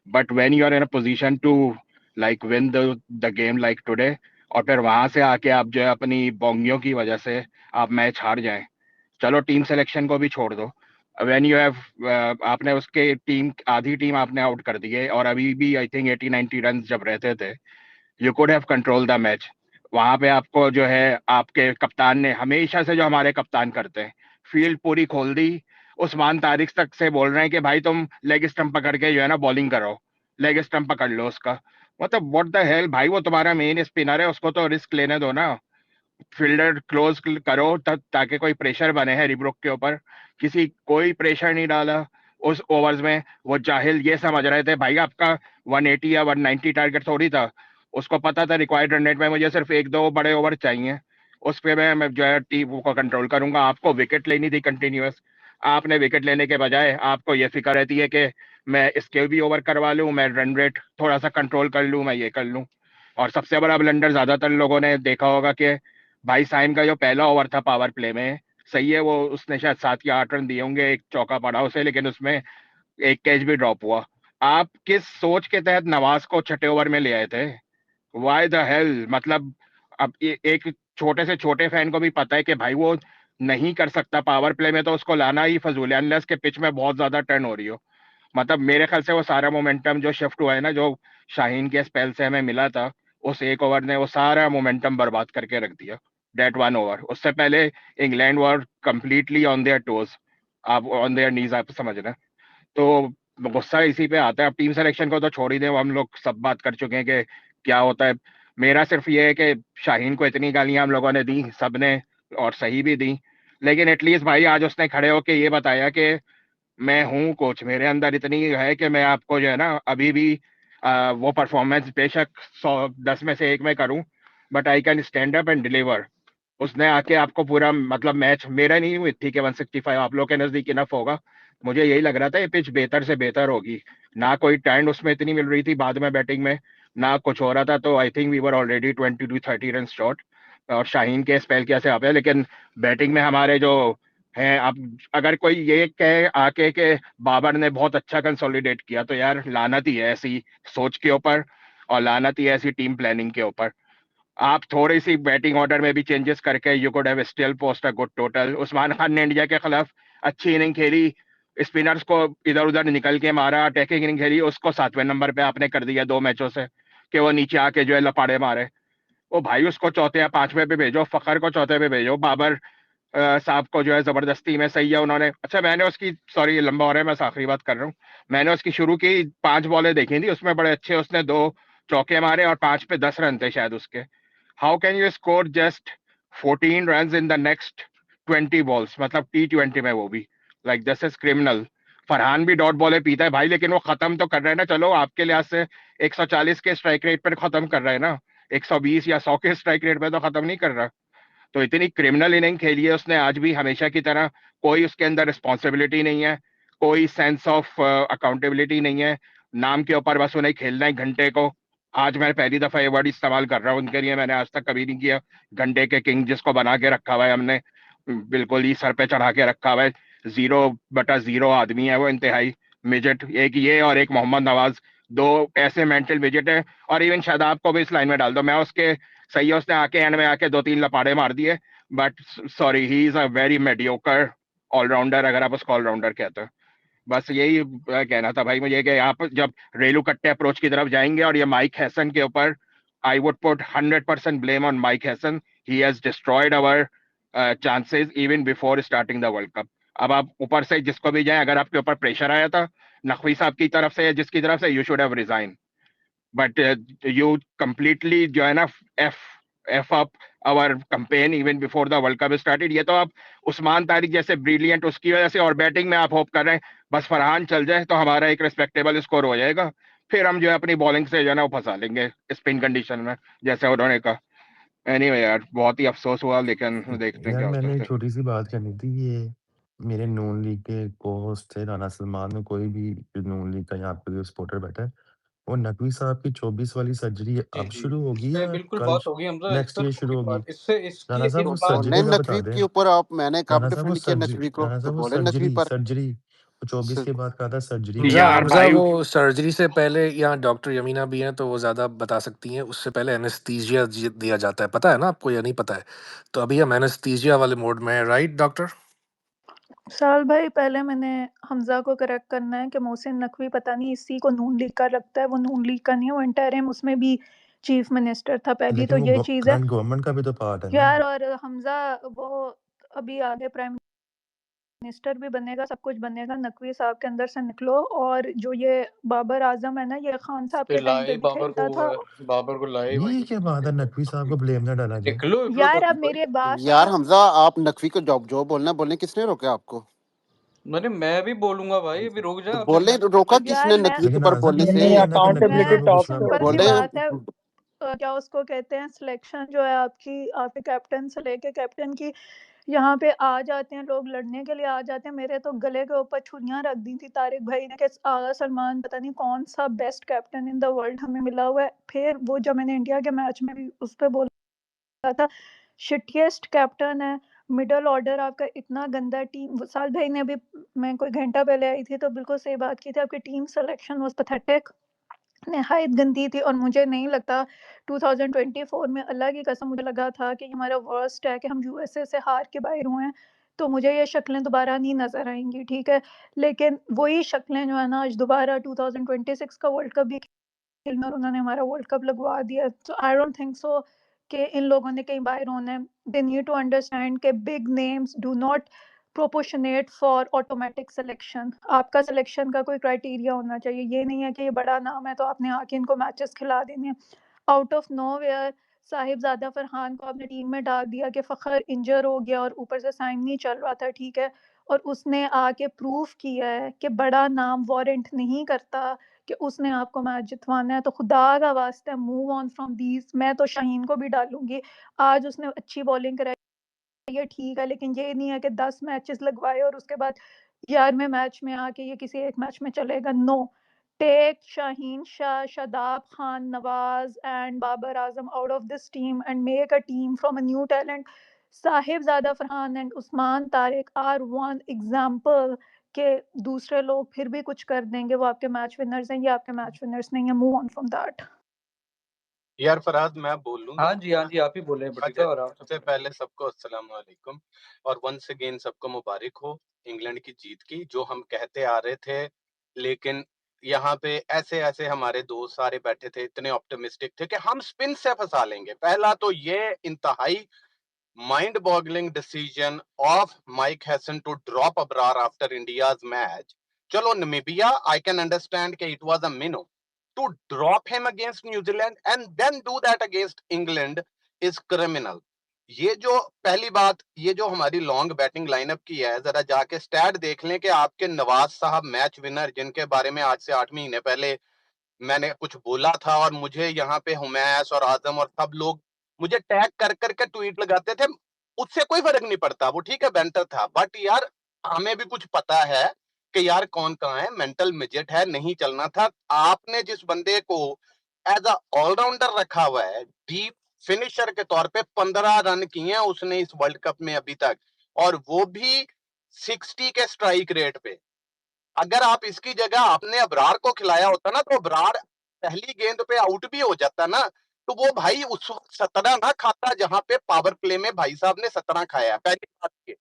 But when you are in a position to like win the game like today, और फिर वहां से आके आप जो है अपनी बोंगियों की वजह से आप मैच हार जाएं, चलो टीम सिलेक्शन को भी छोड़ दो, व्हेन यू हैव आपने उसके टीम आधी टीम आपने आउट कर दी है, और अभी भी आई थिंक 80-90 रन जब रहते थे, you could have control the match. वहां पे आपको जो है आपके कप्तान ने हमेशा से जो हमारे कप्तान करते हैं, फील्ड पूरी खोल दी। उस्मान तारिक तक से बोल रहे हैं कि भाई तुम लेग स्टंप पकड़ के जो है ना बॉलिंग करो, लेग स्टंप पकड़ लो उसका। मतलब व्हाट द हेल भाई, वो तुम्हारा मेन स्पिनर है, उसको तो रिस्क लेने दो ना। फील्डर क्लोज करो तब, ताकि कोई प्रेशर बने है रिब्रुक के ऊपर। कोई प्रेशर नहीं डाला उस ओवर्स में। वो जाहिल ये समझ रहे थे भाई आपका 180 या 190 टारगेट थोड़ी था। उसको पता था रिक्वायर्ड रन रेट में मुझे सिर्फ 1-2 बड़े ओवर चाहिए, उस पे मैं जो है टीम को कंट्रोल करूंगा। आपको विकेट लेनी थी कंटिन्यूअस, आपने विकेट लेने के बजाय आपको ये फिक्र रहती है कि मैं इसके भी ओवर करवा लूं, मैं रन रेट थोड़ा सा कंट्रोल कर लूं, मैं ये कर लूं। और सबसे बड़ा ब्लंडर ज्यादातर लोगों ने देखा होगा कि भाई साइम का जो पहला ओवर था पावर प्ले में, सही है वो उसने शायद 7 या 8 रन दिए होंगे, एक चौका पड़ा उसे, लेकिन उसमें एक कैच भी ड्रॉप हुआ। आप किस सोच के तहत नवाज को छठे ओवर में ले आए थे? वाई द हेल, मतलब अब एक छोटे से छोटे फैन को भी पता है कि भाई वो नहीं कर सकता पावर प्ले में, तो उसको लाना ही फजूल है, अनलेस के पिच में बहुत ज्यादा टर्न हो रही हो। मतलब मेरे ख्याल से वो सारा मोमेंटम जो शिफ्ट हुआ है ना, जो शाहीन के स्पेल से हमें मिला था, उस एक ओवर ने वो सारा मोमेंटम बर्बाद करके रख दिया। डेट 1 ओवर, उससे पहले England were completely on their toes, आप ऑन देयर नीज, आप समझ रहे हैं। तो गुस्सा इसी पे आता है। अब टीम सिलेक्शन को तो छोड़ ही दें, हम लोग सब बात कर चुके हैं कि क्या होता है। मेरा सिर्फ ये है कि शाहीन को इतनी गालियां हम लोगों ने दी सबने, और सही भी दी, लेकिन एटलीस्ट भाई आज उसने खड़े होके ये बताया कि मैं हूँ कोच, मेरे अंदर इतनी है कि मैं आपको जो है ना अभी भी वो परफॉर्मेंस बेशक 110 में से 1 में करूं, but I can stand up and deliver. उसने आके आपको पूरा मतलब मैच, मेरा नहीं हुई थी कि 165 आप लोग के नजदीक इनफ होगा, मुझे यही लग रहा था ये पिच बेहतर से बेहतर होगी। ना कोई टर्न उसमें इतनी मिल रही थी बाद में बैटिंग में, ना कुछ हो रहा था, तो I think we were already 20 to 30 run short. और शाहीन के स्पेल कैसे आप है, लेकिन बैटिंग में हमारे जो हैं, अब अगर कोई ये कहे आके कि बाबर ने बहुत अच्छा कंसोलिडेट किया, तो यार लानत ही है ऐसी सोच के ऊपर, और लानत ही है ऐसी टीम प्लानिंग के ऊपर। आप थोड़ी सी बैटिंग ऑर्डर में भी चेंजेस करके you could have still post a good total. Usman Khan ने इंडिया के खिलाफ अच्छी इनिंग खेली, स्पिनर्स को इधर उधर निकल के मारा, अटैकिंग इनिंग खेली, उसको 7वें नंबर पे आपने कर दिया 2 मैचों से कि वो नीचे आके जो है लपाड़े मारे। वो भाई उसको चौथे या पांचवे पे भेजो, फखर को चौथे पे भेजो, बाबर साहब को जो है जबरदस्ती में, सही है उन्होंने, अच्छा मैंने उसकी, सॉरी लंबा हो रहा है, मैं आखिरी बात कर रहा हूँ, मैंने उसकी शुरू की 5 बॉलें देखी थी, उसमें बड़े अच्छे उसने 2 चौके मारे और 5 पे 10 रन थे शायद उसके। How can you score just 14 run in the next 20 balls, मतलब T20 में, वो भी like this is criminal. Farhan भी डॉट बॉले पीता है भाई, लेकिन वो खत्म तो कर रहा है ना, चलो आपके लिहाज से 140 के स्ट्राइक रेट पर खत्म कर रहा है ना, 120 या 100 के स्ट्राइक रेट पे तो खत्म नहीं कर रहा। तो इतनी क्रिमिनल इनिंग खेली है उसने आज भी, हमेशा की तरह, कोई उसके अंदर रिस्पॉन्सिबिलिटी नहीं है, कोई सेंस ऑफ अकाउंटेबिलिटी नहीं है, नाम के ऊपर बस उन्हें खेलना है घंटे को। आज मैं पहली दफा ये वर्ड इस्तेमाल कर रहा हूँ उनके लिए, मैंने आज तक कभी नहीं किया। घंटे के किंग जिसको बना के रखा हुआ है हमने, बिल्कुल ही सर पे चढ़ा के रखा हुआ है, 0/0 आदमी है वो, इंतहाई मिजट। एक ये और एक मोहम्मद नवाज, 2 ऐसे मेंटल मिजट है। और इवन शादाब को भी इस लाइन में डाल दो, मैं उसके, सही है उसने आके एंड में आके 2-3 लपाड़े मार दिए, but sorry he is a very mediocre allrounder, अगर आप उसको ऑलराउंडर कहते हो। बस यही कहना था भाई मुझे कि आप जब रेलू कट्टे अप्रोच की तरफ जाएंगे, और ये माइक हैसन के ऊपर, I would put 100% blame on Mike Hesson, he has destroyed our chances even before starting the world cup. अब आप ऊपर से जिसको भी जाए, अगर आपके ऊपर प्रेशर आया था नकवी साहब की तरफ से या जिसकी तरफ से, you should have resign, but you completely जो है ना f up our campaign even before the World Cup started। ये तो आप उस्मान तारिक जैसे ब्रिलियंट उसकी वजह से, और बैटिंग में आप होप कर रहे हैं बस फरहान चल जाए तो हमारा एक रिस्पेक्टेबल स्कोर हो जाएगा, फिर हम जो है अपनी बॉलिंग से जो है ना वो फंसा लेंगे स्पिन कंडीशन में, जैसे उन्होंने कहा। एनीवे यार, बहुत ही अफसोस हुआ, लेकिन देखते हैं यार क्या होता मैंने है एक फिर। छोटी सी बात करनी थी। ये मेरे नून लीग के को होस्ट थे राना सलमान, में कोई भी नून लीग का यहाँ पे सपोर्टर बैठा है, वो नकवी साहब की 24 वाली सर्जरी जी, अब जी। शुरू इस होगी पे या बिल्कुल कल, बात होगी हमज़ा, इस नेक्स्ट पर ईयर होगी शुरू होगी? बात। इससे इसकी राना साहब एक वो बात सर्जरी बोले का बता नकवी दें। के ऊपर आप, मैंने कब राना साहब वो डिफेंड किया सर्जरी, नकवी को, राना तो साहब वो बोले नकवी पर सर्जरी वो 24 के बाद कहा था सर्जरी हमजा करेंगे। यार हमजा भाई, वो सर्जरी से पहले यहाँ डॉक्टर यमीना भी हैं, तो वो ज़्यादा बता सकती हैं। उससे पहले एनेस्थीसिया दिया जाता है, पता है ना आपको या नहीं पता है? तो अभी हम एनेस्थीसिया वाले मोड में है, राइट डॉक्टर? साल भाई पहले मैंने हमजा को करेक्ट करना है कि मोहसिन नकवी पता नहीं इसी को नून लीग का लगता है, वो नून लीग का नहीं है, वो इंटरिम उसमें भी चीफ मिनिस्टर था पहली, लेकिन तो वो ये चीज़ है करंट गवर्नमेंट का भी तो पार्ट है ना। यार। और हमजा वो अभी आगे प्राइम मिनिस्टर भी बनेगा, सब कुछ बनेगा, नकवी साहब के अंदर से निकलो। और जो ये बाबर आजम है ना, ये खान साहब पे के टाइम पे लाए भी खेलता था। बाबर को लाए ये वहीं क्या बात है, नकवी साहब को ब्लेम ना डाला जाए। निकलो निकलो यार अब भाई। मेरी एक बात यार सुनो, हमजा, आप नकवी को जो जो बोलना है बोलने, किसने रोका आपको? मैं भी बोलूंगा भाई, अभी रुक तो जा फिर बोले, मैं रोका यार किसने मैं नकवी के लेकिन ऊपर राना साहब बोलने ये से? नहीं नहीं, कहना कि नकवी अकाउंटेबिलिटी साहब मैं को टॉप दूसरा पे मौका सिंपल सी होती बोले है। बात है, क्या उसको कहते हैं, सिलेक्शन जो है आपकी, आपके कैप्टन से लेके कैप्टन की, यहाँ पे आ जाते हैं लोग, लड़ने के लिए आ जाते हैं। मेरे तो गले के ऊपर छुरियां रख दी थी तारिक भाई ने कि आगा सलमान पता नहीं कौन सा best captain in the world हमें मिला हुआ है। फिर वो जब मैंने इंडिया के मैच में भी उस पर बोला था, शिटिएस्ट कैप्टन है, मिडल ऑर्डर आपका इतना गंदा, टीम साल भाई ने अभी, मैं कोई घंटा पहले आई थी तो बिल्कुल सही बात की थी, आपकी टीम सिलेक्शन वाज पैथेटिक, निहायत गंदी थी। और मुझे नहीं लगता 2024 में, अल्लाह की कसम मुझे लगा था कि हमारा वर्स्ट है कि हम यूएसए से हार के बाहर हुए हैं, तो मुझे ये शक्लें दोबारा नहीं नज़र आएंगी, ठीक है। लेकिन वही शक्लें जो है ना, आज दोबारा 2026 का वर्ल्ड कप भी खेलना, और उन्होंने हमारा वर्ल्ड कप लगवा दिया। तो आई डोंट थिंक सो कि इन लोगों ने कहीं बाहर होना है। दे नीड टू अंडरस्टैंड कि big names do not proportionate for automatic selection. आपका सिलेक्शन का कोई क्राइटेरिया होना चाहिए, ये नहीं है कि ये बड़ा नाम है तो आपने आके इनको मैचेस खिला देने हैं। Out of nowhere Sahibzada Farhan को आपने टीम में डाल दिया कि फ़खर इंजर हो गया और ऊपर से साइन नहीं चल रहा था, ठीक है। और उसने आके प्रूफ किया है कि बड़ा नाम वारंट नहीं करता कि उसने आपको मैच जितवाना है। तो खुदा का वास्ता है, मूव ऑन फ्रॉम दीज। मैं तो शाहीन को भी डालूंगी, आज उसने अच्छी बॉलिंग कराई, ये ठीक है, लेकिन ये नहीं है कि 10 मैचेस लगवाए और उसके बाद 11वें मैच में आके ये किसी एक मैच में चलेगा। No, take Shaheen Shah, Shadab Khan, Nawaz and Babar Azam out of this team and make a team from a new talent. Sahibzada Farhan and Usman Tariq are one example के दूसरे लोग फिर भी कुछ कर देंगे, वो आपके मैच विनर्स हैं, ये आपके मैच विनर्स नहीं है। Move on from that. यार फरहाद, मैं बोल लूं हाँ दो? जी हाँ जी, आप ही बोले अच्छा, बटीका, और आप सबसे पहले सबको अस्सलाम वालेकुम, और वंस अगेन सबको मुबारक हो इंग्लैंड की जीत की, जो हम कहते आ रहे थे, लेकिन यहाँ पे ऐसे ऐसे हमारे दोस्त सारे बैठे थे, इतने ऑप्टिमिस्टिक थे कि हम स्पिन से फंसा लेंगे। पहला तो ये इंतहाई mind boggling decision of Mike Hesson to drop Abrar after India's match. चलो नमीबिया आई कैन अंडरस्टैंड कि it was a minnow, to drop him against New Zealand and then do that against England is criminal. ये जो पहली बात, ये जो हमारी long batting lineup की है, जरा जाके स्टैट देख लें कि आपके नवाज साहब मैच विनर, जिनके बारे में आज से 8 महीने पहले मैंने कुछ बोला था और मुझे यहाँ पे हुमैस और आजम और सब लोग मुझे टैग कर करके ट्वीट लगाते थे, उससे कोई फर्क नहीं पड़ता, वो ठीक है बेंटर था, बट यार हमें भी कुछ पता है कि यार कौन कहाँ है, मेंटल मिजेट है, नहीं चलना था। आपने जिस बंदे को एज अ ऑलराउंडर रखा हुआ है, डीप फिनिशर के तौर पे 15 रन किए हैं उसने इस वर्ल्ड कप में अभी तक, और वो भी 60 के स्ट्राइक रेट पे। अगर आप इसकी जगह आपने अबरार को खिलाया होता ना, तो अबरार पहली गेंद पे आउट भी हो जाता ना, तो वो भाई उस वक्त 17 ना खाता जहां पे पावर प्ले में भाई साहब ने 17 खाया, पहली बात ये,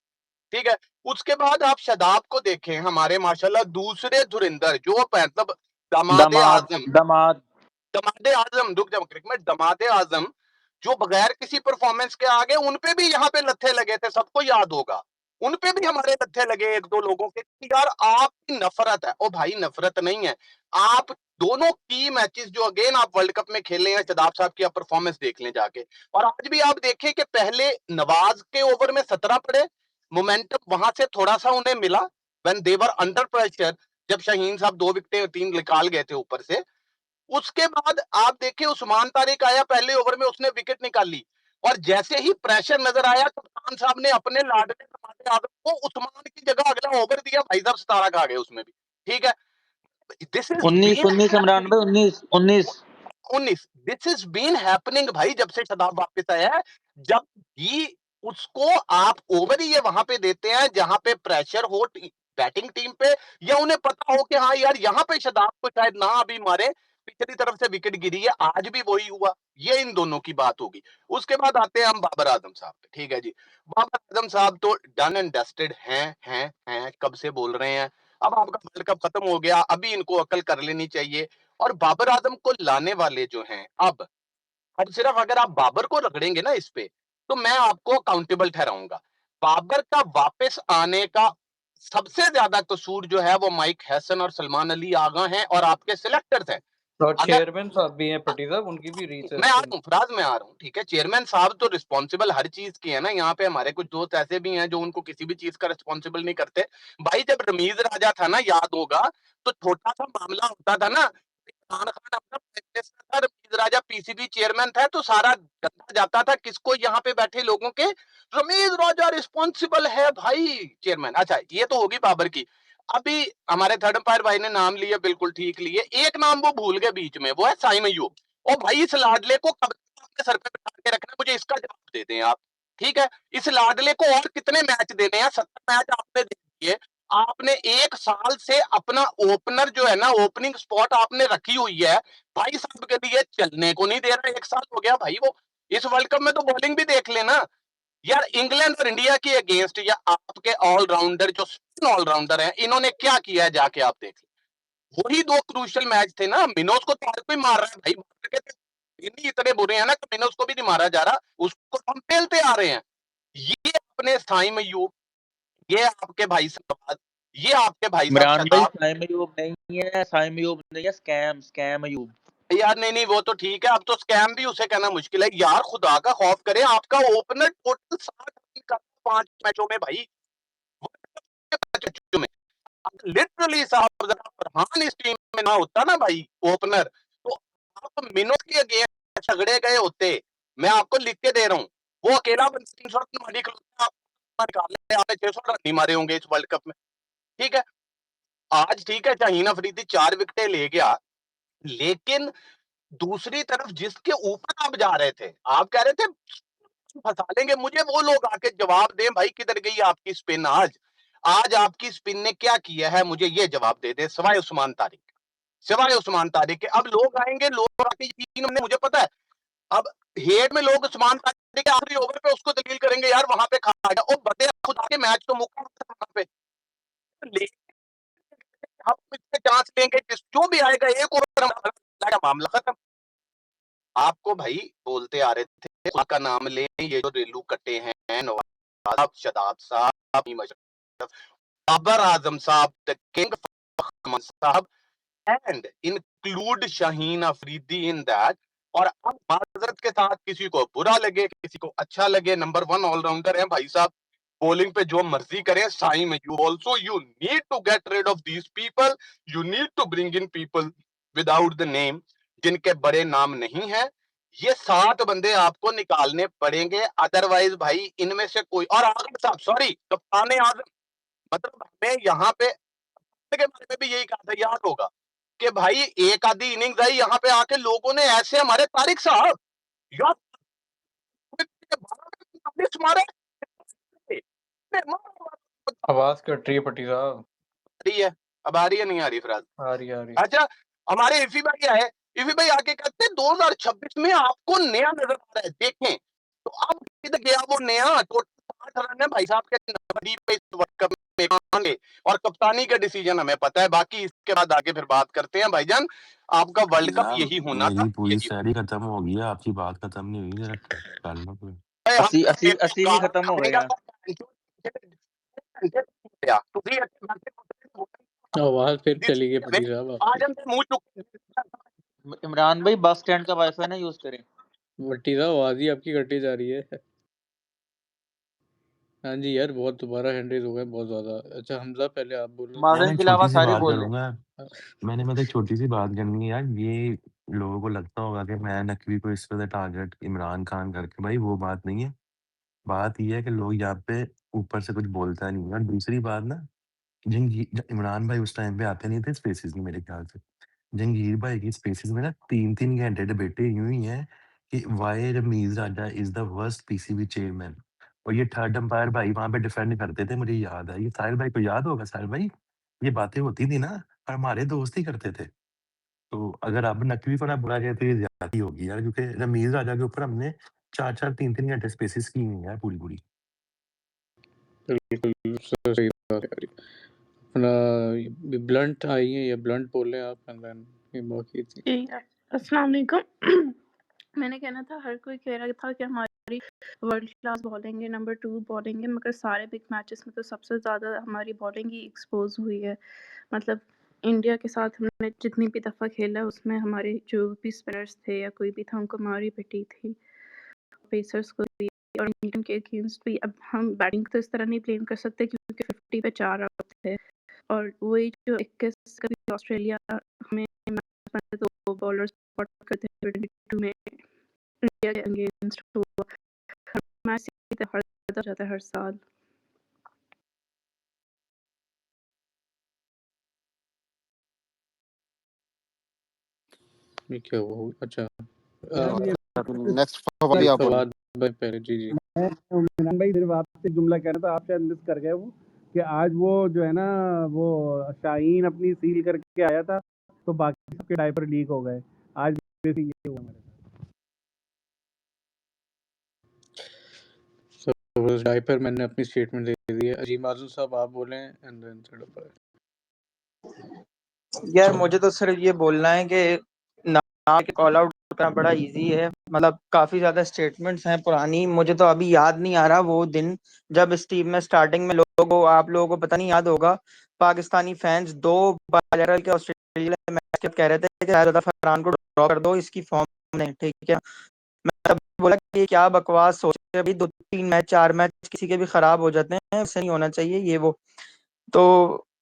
ठीक है। उसके बाद आप शादाब को देखें, हमारे माशाल्लाह दूसरे धुरिंदर जो मतलब दामादे दमाद आजम, दमाद दमादे आजम, रुक जाओ, क्रिकेट में दमादे आजम जो बगैर किसी परफॉर्मेंस के आगे, उनपे भी यहाँ पे लत्थे लगे थे, सबको याद होगा, उनपे भी हमारे लत्थे लगे एक दो लोगों के कि यार आपकी नफरत है। ओ भाई नफरत नहीं है, आप दोनों की मैचेस जो अगेन आप वर्ल्ड कप में खेले हैं, शदाब साहब की आप परफॉर्मेंस देख लें जाके, और आज भी आप देखें कि पहले नवाज के ओवर में 17 पड़े, मोमेंटम वहां से थोड़ा सा उन्हें मिला when they were under pressure, जब शाहीन साहब 2 विकेटें 3 निकाल गए थे ऊपर से। उसके बाद आप देखिए उस्मान तारिक आया, पहले ओवर में उसने विकेट निकाली, और जैसे ही प्रेशर नजर आया कप्तान साहब ने अपने लाडले दमादे आजम को उस्मान की जगह अगला ओवर दिया, भाई साहब 17 खा गए उसमें भी, ठीक है। दिस इज 19 बीन 19 इमरान भाई 19 19 दिस इज बीन हैपनिंग भाई, जब से शदाब वापस आया है, जब भी उसको आप ओवर ही ये वहां पे देते हैं जहां पे प्रेशर हो बैटिंग टीम पे, या उन्हें पता हो कि हाँ यार यहाँ पे शदाब को शायद ना अभी मारे, पिछली तरफ से विकेट गिरी है, आज भी वही हुआ। ये इन दोनों की बात होगी। उसके बाद आते हैं हम बाबर आजम साहब पे, ठीक है जी। बाबर आजम साहब तो डन एंड डस्टेड हैं, कब से बोल रहे हैं, अब आपका वर्ल्ड कप खत्म हो गया, अभी इनको अकल कर लेनी चाहिए। और बाबर आजम को लाने वाले जो हैं, अब सिर्फ अगर आप बाबर को रगड़ेंगे ना इस पे, तो मैं आपको अकाउंटेबल ठहराऊंगा। बाबर का वापस आने का सबसे ज्यादा कसूर जो है वो माइक हैसन और सलमान अली आगा हैं और आपके सिलेक्टर्स हैं। और अगर चेयरमैन साहब भी हैं पट्टी साहब, उनकी भी मैं आ रिसेस रहा हूँ फराज, में आ रहा हूँ, ठीक है। चेयरमैन साहब तो रिस्पॉन्सिबल हर चीज की है ना, यहाँ पे हमारे कुछ दोस्त ऐसे भी हैं जो उनको किसी भी चीज का रिस्पॉन्सिबल नहीं करते। भाई जब रमीज राजा था ना, याद होगा, तो छोटा सा मामला होता था ना, इमरान खान अपना प्राइम मिनिस्टर था, रमीज राजा पीसीबी चेयरमैन था, तो सारा गंदा जाता था किसको, यहाँ पे बैठे लोगों के, रमीज राजा रिस्पॉन्सिबल है भाई चेयरमैन। अच्छा ये तो होगी बाबर की। अभी हमारे थर्ड अंपायर भाई ने नाम लिया, बिल्कुल ठीक लिए, एक नाम वो भूल गए बीच में, वो है साइम अय्यूब। और भाई इस लाडले को कब तक अपने सर पे बिठा के रखना, मुझे इसका जवाब दे दें आप, ठीक है। इस लाडले को और कितने मैच देने हैं, 70 मैच आपने दे दिए, आपने 1 साल से अपना ओपनर जो है ना, ओपनिंग स्पॉट आपने रखी हुई है, भाई साहब के लिए चलने को नहीं दे रहा, 1 साल हो गया भाई। वो इस वर्ल्ड कप में तो बॉलिंग भी देख लेना यार, इंग्लैंड और इंडिया के अगेंस्ट, या आपके ऑलराउंडर जो ऑलराउंडर हैं, इन्होंने क्या किया है जाके आप देख लें। वही 2 क्रूशियल मैच थे ना, मिनोज को तो हर कोई मार रहा है भाई, बाबर के इन्हीं इतने बुरे हैं ना कि मिनोज को भी नहीं मारा जा रहा, उसको हम पेलते आ रहे हैं। ये अपने साइम अय्यूब, ये आपके भाई साहब, ये आपके भाई साहब इमरान भाई शदाब, साइम अयूब नहीं है, साइम अयूब नहीं है, स्कैम अयूब। यार नहीं वो तो ठीक है, अब तो स्कैम भी उसे कहना मुश्किल है यार, खुदा का खौफ करें, आपका ओपनर टोटल 60 रन कर 5 मैचों में भाई, मैचों में लिटरली साहब, अगर फरहान इस टीम में ना होता ना भाई ओपनर, तो आप मिनोज के अगेंस्ट झगड़े गए होते। मैं आपको लिख के दे रहा हूँ, वो अकेला 300 रन मारी निकाल ले, आपने 600 रन नहीं मारे होंगे इस वर्ल्ड कप में, ठीक है। आज ठीक है शाहीन अफरीदी 4 विकेटें ले गया, लेकिन दूसरी तरफ जिसके ऊपर आप जा रहे थे, आप कह रहे थे फंसा लेंगे, मुझे वो लोग आके जवाब दें भाई किधर गई आपकी स्पिन आज। आज आपकी स्पिन ने क्या किया है, मुझे ये जवाब दे दे, सिवाय उस्मान तारिक, सिवाय उस्मान तारिक के। अब लोग आएंगे, लोग आके यकीन हमने, मुझे पता है, अब हेड में लोग उस्मान तारिक के आखिरी ओवर पे उसको दलील करेंगे, यार वहां पे खा गया, और बंदे खुदा के मैच तो मुक्का वहां पे, हम इससे चांस लेंगे, जो भी आएगा 1 ओवर मामला खत्म। आपको भाई बोलते आ रहे थे का नाम लें, ये जो रेलू कट्टे हैं, नवाब शदाब साहब, बाबर आजम साहब, द किंग साहब, and include Shaheen Afridi in that. और अब माजरत के साथ किसी को बुरा लगे, किसी को अच्छा लगे, नंबर 1 ऑलराउंडर है भाई साहब, बॉलिंग पे जो मर्जी करें, साई में you also you need to get rid of these people, you need to bring in people without the name, जिनके बड़े नाम नहीं है। ये 7 बंदे आपको निकालने पड़ेंगे, अदरवाइज भाई इनमें से कोई। और आजम साहब, सॉरी, कप्तान आजम, मतलब हमें यहाँ पे के बारे में भी यही कहा था, याद होगा कि भाई एक आधी इनिंग्स आई, यहाँ पे आके लोगों ने ऐसे हमारे तारिक साहब यार मारे। आवाज कट रही है पट्टी साहब। रही है, अब आ रही है नहीं आ रही फराज? आ रही है। अच्छा, हमारे इफी भाई आए, इफी भाई आके कहते हैं 2026 में आपको नया नजर आ रहा है, देखें। तो अब गया वो नया, टोटल 60 रन है भाई साहब के नंबर पे इस वर्ल्ड कप में, और कप्तानी का डिसीजन हमें पता है, बाकी इसके बाद आगे फिर बात करते हैं भाईजान। आपका वर्ल्ड कप जनाब यही होना था, मेरी पूरी यही शायरी खत्म हो गई है, आपकी बात खत्म नहीं हुई, जरा कर लो कोई। 80 भी खत्म हो गए हैं। आवाज फिर चली गई पट्टी साहब आपकी। इमरान भाई बस स्टैंड का वाईफाई ना यूज करें। पट्टी साहब आवाज ही आपकी कटी जा रही है। हाँ जी यार, बहुत दोबारा हैंडरेज हो गए बहुत ज्यादा। अच्छा हमजा, पहले आप बोलो। माजन के अलावा सारे बोल रहे करूंगा, मैंने मतलब एक छोटी सी बात करनी है यार। ये लोगों को लगता होगा कि मैं नकवी को इस वजह टारगेट इमरान खान करके, भाई वो बात नहीं है। बात ये है कि लोग यहाँ पे ऊपर से कुछ बोलता नहीं है। और दूसरी बात ना, इमरान भाई उस टाइम पे आते नहीं थे स्पेसिस में मेरे ख्याल से। जंगीर भाई की स्पेसिस में ना 3-3 घंटे डिबेटें यूं ही हैं कि why Rameez Raja is the worst PCB chairman. और ये थर्ड अंपायर भाई वहां पे डिफेंड करते थे, मुझे याद है। ये साहिल भाई को याद होगा, साहिल भाई ये बातें होती थी ना, और हमारे दोस्त ही करते थे। तो अगर अब नकवी को ना बुरा जाए तो ये ज्यादा होगी यार, क्योंकि रमीज राजा के ऊपर हमने 4-4 3-3 घंटे स्पेसिस की हुई है पूरी पूरी। सही बात है। अपना ब्लंट आई है, या ब्लंट बोले आप, एंड देन बाकी थी। अस्सलाम वालेकुम। मैंने कहना था, हर कोई कह रहा था कि हमारी वर्ल्ड क्लास बॉलिंग है, नंबर 2 बॉलिंग है, मगर सारे बिग मैचेस में तो सबसे ज़्यादा हमारी बॉलिंग ही एक्सपोज हुई है। मतलब इंडिया के साथ हमने जितनी भी दफ़ा खेला उसमें हमारे जो भी स्पिनर्स थे या कोई भी था उनको मारी पिटी थी, पेसर्स को भी और इंग्लैंड के अगेंस्ट भी। अब हम बैटिंग तो इस तरह नहीं ब्लेम कर सकते क्योंकि 50 पे 4 आउट थे, और वही जो 21 का भी ऑस्ट्रेलिया हमें तो बॉलर्स स्पॉट करते हैं 22 में इंडिया के अगेंस्ट, तो हर मैच हर जाता है हर साल। ये क्या हुआ? अच्छा नेक्स्ट फवाद आप बोलो। फवाद भाई पहले। जी जी इमरान भाई सिर्फ आपसे एक जुमला कहना था, आप शायद मिस कर गए वो, कि आज वो जो है ना वो शाहीन अपनी सील करके आया था तो बाकी सबके डायपर लीक हो गए। आज ये हुआ मेरे साथ। डायपर मैंने अपनी स्टेटमेंट दे दी है। अजीम आजम साहब आप बोलें, एंड देन यार मुझे तो सिर्फ ये बोलना है कि ना के कॉल आउट करना बड़ा इजी है। मतलब काफी ज्यादा स्टेटमेंट्स हैं पुरानी, मुझे तो अभी याद नहीं आ रहा वो दिन जब इस टीम में स्टार्टिंग में आप लोगों को पता नहीं याद होगा, पाकिस्तानी फैंस 2 बायलैटरल के ऑस्ट्रेलिया मैच के कह रहे थे कि ज्यादा फरहान को ड्रॉ कर दो, इसकी फॉर्म नहीं ठीक है। मैं तब बोला कि ये क्या बकवास सोच रहे हैं, अभी 2-3 मैच 4 मैच किसी के भी खराब हो जाते हैं, ऐसे नहीं होना चाहिए ये वो। तो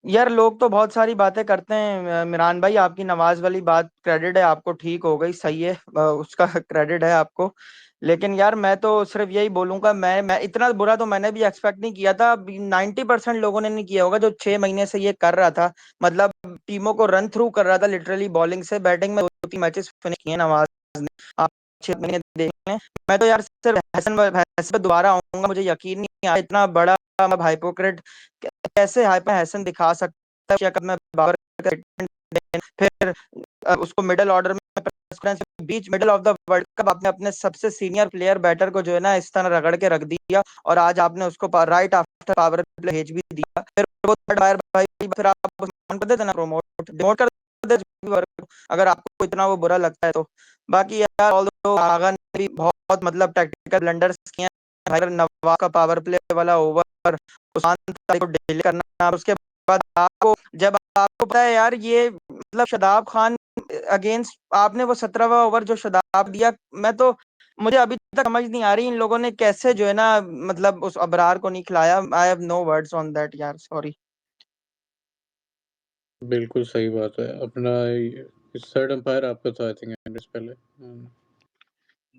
यार लोग तो बहुत सारी बातें करते हैं। इमरान भाई आपकी नवाज वाली बात क्रेडिट है आपको, ठीक हो गई, सही है, उसका क्रेडिट है आपको। लेकिन यार मैं तो सिर्फ यही बोलूंगा, मैं इतना बुरा तो मैंने भी एक्सपेक्ट नहीं किया था। 90% लोगों ने नहीं किया होगा जो 6 महीने से ये कर रहा था, मतलब टीमों को रन थ्रू कर रहा था लिटरली बॉलिंग से। बैटिंग में 2-3 मैचेस फिनिश किए नवाज ने, आप 6 महीने देख लें। मैं तो यार सिर्फ हसन पे दोबारा आऊंगा, मुझे यकीन नहीं आया इतना बड़ा हाइपोक्रेट कैसे हसन दिखा सकता है में बाबर फिर उसको मिडिल ऑर्डर में बीच middle of the world cup आपने अपने सबसे सीनियर प्लेयर बैटर को जो है ना इस तरह रगड़ के रख दिया, और आज आपने उसको राइट आफ्टर पावर प्ले भेज भी दिया। फिर वो भाई फिर आप को देते ना प्रमोट डिमोट कर दे अगर आपको इतना वो बुरा लगता है तो। बाकी यार ऑल्दो आगा ने भी बहुत मतलब टैक्टिकल ब्लंडर्स किए हैं। अगर नवाज का पावर प्ले वाला ओवर उस्मान को डिले करना, उसके बाद आपको पता है यार ये मतलब शादाब खान अगेंस्ट आपने वो 17वां ओवर जो शादाब दिया, मुझे अभी तक समझ नहीं आ रही इन लोगों ने कैसे जो है ना मतलब उस अबरार को नहीं खिलाया। I have no words on that यार, सॉरी। बिल्कुल सही बात है। अपना थर्ड अंपायर आपका था आई थिंक एंड्रेस पहले।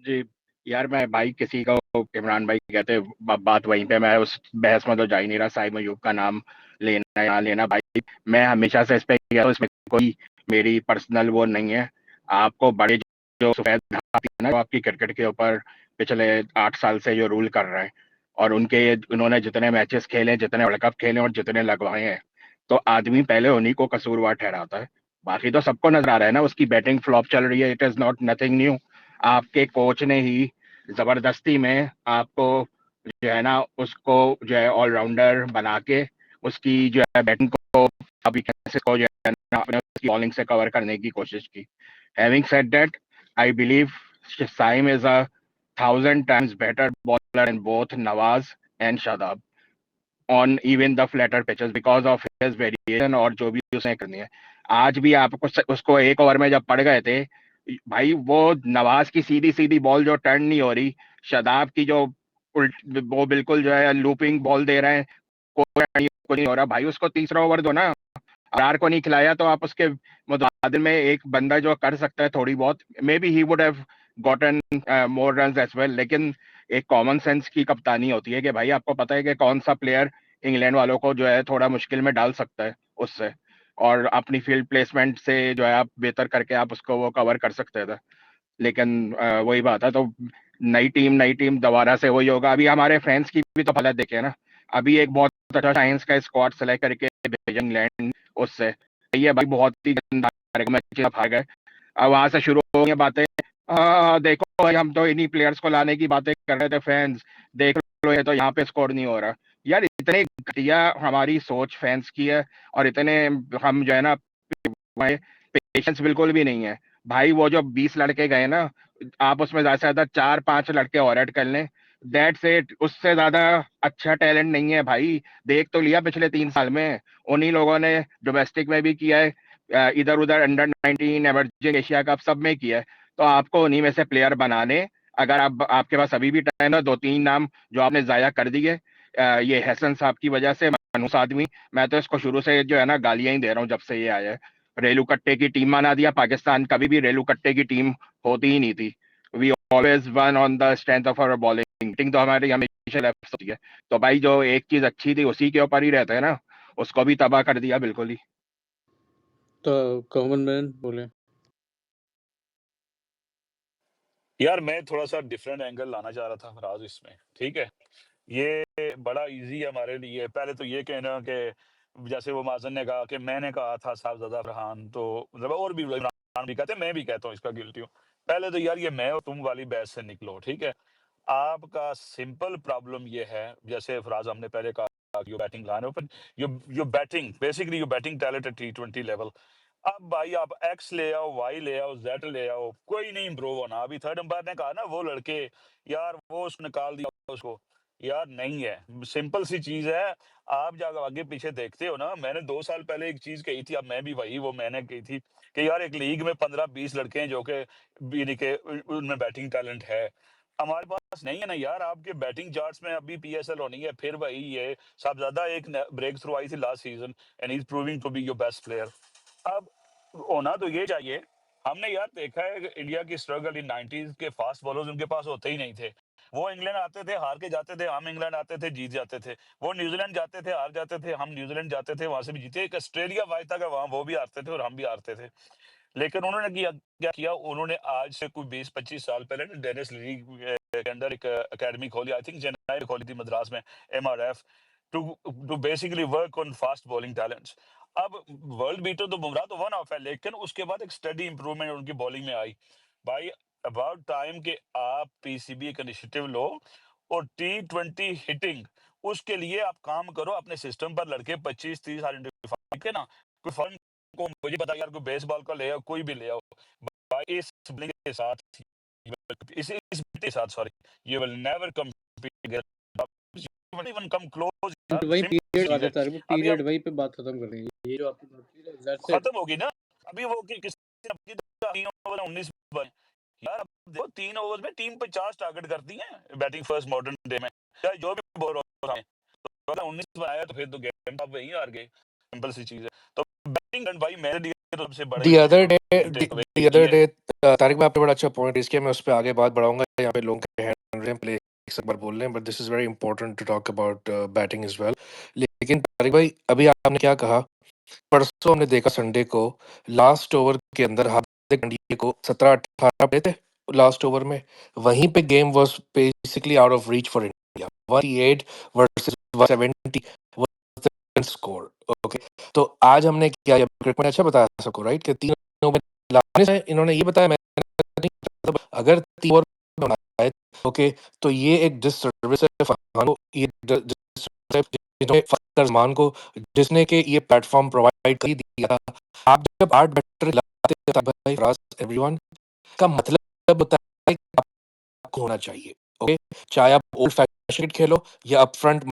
जी यार, मैं भाई किसी को इमरान भाई कहते बात वहीं पे, मैं उस बहस में तो जा ही नहीं रहा। साइम अयूब का नाम लेना या लेना भाई, मैं हमेशा से इस पे किया, इसमें कोई मेरी पर्सनल वो नहीं है। आपको बड़े जो सफेद हाथी है ना, वो आपकी क्रिकेट के ऊपर पिछले 8 साल से जो रूल कर रहे हैं, और उन्होंने जितने मैचेस खेले, जितने वर्ल्ड कप खेले और जितने लगवाए हैं, तो आदमी पहले उन्हीं को कसूरवार ठहराता है। बाकी तो सबको नजर आ रहा है ना, उसकी बैटिंग फ्लॉप चल रही है। It is not nothing new. आपके कोच ने ही जबरदस्ती में आपको जो है ना उसको जो है ऑलराउंडर बना के उसकी जो है बैटिंग को अभी कैसे को जो है ना अपने उसकी बॉलिंग से कवर करने की कोशिश की। Having said that, I believe Saim is a 1000 times better bowler than both Nawaz and Shadab on even the flatter pitches because of his variation और जो भी उसने करनी है। आज भी आपको उसको एक ओवर में जब पड़ गए थे भाई, वो नवाज की सीधी सीधी बॉल जो टर्न नहीं हो रही, शादाब की जो वो बिल्कुल जो है लूपिंग बॉल दे रहे हैं, कोई नहीं हो रहा भाई। उसको तीसरा ओवर दो ना। अरार को नहीं खिलाया तो आप उसके मुकाबले में एक बंदा जो कर सकता है थोड़ी बहुत, maybe he would have gotten more runs as well. लेकिन एक कॉमन सेंस की कप्तानी होती है कि भाई आपको पता है कि कौन सा प्लेयर इंग्लैंड वालों को जो है थोड़ा मुश्किल में डाल सकता है उससे, और अपनी फील्ड प्लेसमेंट से जो है आप बेहतर करके आप उसको वो कवर कर सकते थे। लेकिन वही बात है, तो नई टीम दोबारा से वही होगा। अभी हमारे फ्रेंड्स की भी तो हालत देखे ना, अभी एक बहुत अच्छा साइंस का स्क्वाड सेलेक्ट करके भेजा इंग्लैंड, उससे ये भाई बहुत ही गंदा मैच हार गए। अब वहां से शुरू हो गई बातें, देखो भाई हम तो इन्हीं प्लेयर्स को लाने की बातें कर रहे थे, फैंस देख लो ये तो यहाँ पे स्कोर नहीं हो रहा। यार इतने घटिया हमारी सोच फैंस की है, और इतने हम जो है ना पेशेंस बिल्कुल भी नहीं है भाई। वो जो 20 लड़के गए ना, आप उसमें ज्यादा से ज्यादा 4-5 लड़के और ऐड कर लें, दैट्स इट। उससे ज्यादा अच्छा टैलेंट नहीं है भाई। देख तो लिया पिछले 3 साल में, उन्हीं लोगों ने डोमेस्टिक में भी किया है, इधर उधर अंडर 19 एमर्जिंग एशिया कप सब में किया है। तो आपको उन्हीं में से प्लेयर बनाने, अगर आपके पास अभी भी टाइम है, 2-3 नाम जो आपने जाया कर दिए ये हसन साहब की वजह से, मनूस आदमी। मैं तो इसको शुरू से जो है ना गालियां ही दे रहा हूँ जब से ये आया है। रेलू कट्टे की टीम बना दिया। पाकिस्तान कभी भी रेलू कट्टे की टीम होती ही नहीं थी। We always won on the strength of our bowling, तो हमारी हमेशा लेफ्ट होती है। तो भाई जो एक चीज अच्छी थी उसी के ऊपर ही रहते हैं ना, उसको भी तबाह कर दिया बिल्कुल ही। तो कॉमन मैन बोले यार मैं थोड़ा सा डिफरेंट एंगल लाना चाह रहा था फराज इसमें, ठीक है। ये बड़ा इजी है हमारे लिए। पहले तो ये कहना कि जैसे वो माजन ने कहा कि मैंने कहा था साहबजादा फरहान, तो मतलब और भी इमरान भी कहते हैं, मैं भी कहता हूँ इसका गिल्टी हूँ। पहले तो यार ये मैं और तुम वाली बहस से निकलो, ठीक है। आपका सिंपल प्रॉब्लम ये है, जैसे फराज हमने पहले कहा you batting line open, you batting basically you batting talent at T20 level. अब भाई आप एक्स ले आओ, वाई ले आओ, जेड ले आओ, कोई नहीं इम्प्रूव होना। अभी थर्ड अंपायर ने कहा ना वो लड़के, यार वो उसको निकाल दिया उसको, यार नहीं है। सिंपल सी चीज है। आप जब आगे पीछे देखते हो ना, मैंने 2 साल पहले एक चीज कही थी, अब मैं भी वही वो मैंने कही थी कि यार एक लीग में 15-20 लड़के हैं जो कि यानी कि उनमें बैटिंग टैलेंट है। हमारे पास नहीं है ना यार। आपके बैटिंग चार्ट्स में अभी PSL होनी है, फिर वही ये साहबजादा एक ब्रेक थ्रू आई थी last season and he is proving to be your best player. अब होना तो ये चाहिए। हमने यार देखा है कि इंडिया की स्ट्रगल इन 90s के फास्ट बॉलर्स उनके पास होते ही नहीं थे। वो इंग्लैंड आते थे, हार के जाते थे, हम इंग्लैंड आते थे, जीत जाते थे। वो न्यूजीलैंड जाते थे, हार जाते थे, हम न्यूजीलैंड जाते थे, वहां से भी जीते। एक ऑस्ट्रेलिया वाइज था कि वहां वो भी हारते थे और हम भी हारते थे। लेकिन उन्होंने क्या किया, उन्होंने आज से कोई 20-25 साल पहले ना डेनिस लीरी के अंडर एक एकेडमी खोली, आई थिंक चेन्नई में खोली थी, मद्रास में, MRF, to to basically work on fast bowling talents. अब वर्ल्ड बीटर तो बुमराह तो वन ऑफ है, लेकिन उसके बाद एक स्टडी इंप्रूवमेंट उनकी बॉलिंग में आई। भाई अबाउट टाइम के आप PCB एक इनिशिएटिव लो और T20 हिटिंग, उसके लिए आप काम करो अपने सिस्टम पर। लड़के 25-30 आइडेंटिफाई के ना, कोई फर्म को मुझे पता यार कोई बेसबॉल का ले आओ, कोई भी ले आओ, भाई इस bowling के साथ इस के साथ sorry, you will never compete, you won't even come close यार, वही सिंपल पीरियड चीज आते है। तारिक अभी पीरियड हम वही पे बात खत्म कर देंगे। ये जो आपकी बात थी ना, that's it। खत्म होगी ना, अभी वो किसी ने 3 ओवर 19 बॉल यार, अब देखो 3 ओवर में टीम 50 टारगेट करती है बैटिंग फर्स्ट मॉडर्न डे में, चाहे जो भी बॉल हो, तो अगर 19 बनाया तो फिर तो गेम आप वही हार गए, सिंपल सी चीज है। तो बैटिंग रन भाई मेरे लिए तो सबसे बड़ा the other day takeaway the other ये है। डे तारिक भाई, आपने बड़ा अच्छा पॉइंट इसके, मैं उस पर आगे बात बढ़ाऊंगा, यहाँ पे लोगों के हैंड रेम प्ले एक बार बोल रहे हैं, but this is very important to talk about batting as well. लेकिन तारिक भाई अभी आपने क्या कहा, परसों हमने देखा संडे को लास्ट ओवर के अंदर हार्दिक पांड्या को 17-18 पे थे लास्ट ओवर में, वहीं पे game was basically out of reach for India. 138 versus 170 was the score. Okay, तो आज हमने क्या क्रिकेट में अच्छा बताया सबको, राइट, कि 3 ओवर लाने से इन्होंने ये बताया, मैं अगर 3 ओवर बनाए, ओके, तो ये एक डिससर्विस है फरहान को, ये फरमान को, जिसने के ये प्लेटफॉर्म प्रोवाइड कर ही दिया था। आप जब 8 बैटर लाते भाई एवरीवन का मतलब होता है कि आपको होना चाहिए, ओके, चाहे आप ओल्ड फैशन खेलो या अप फ्रंट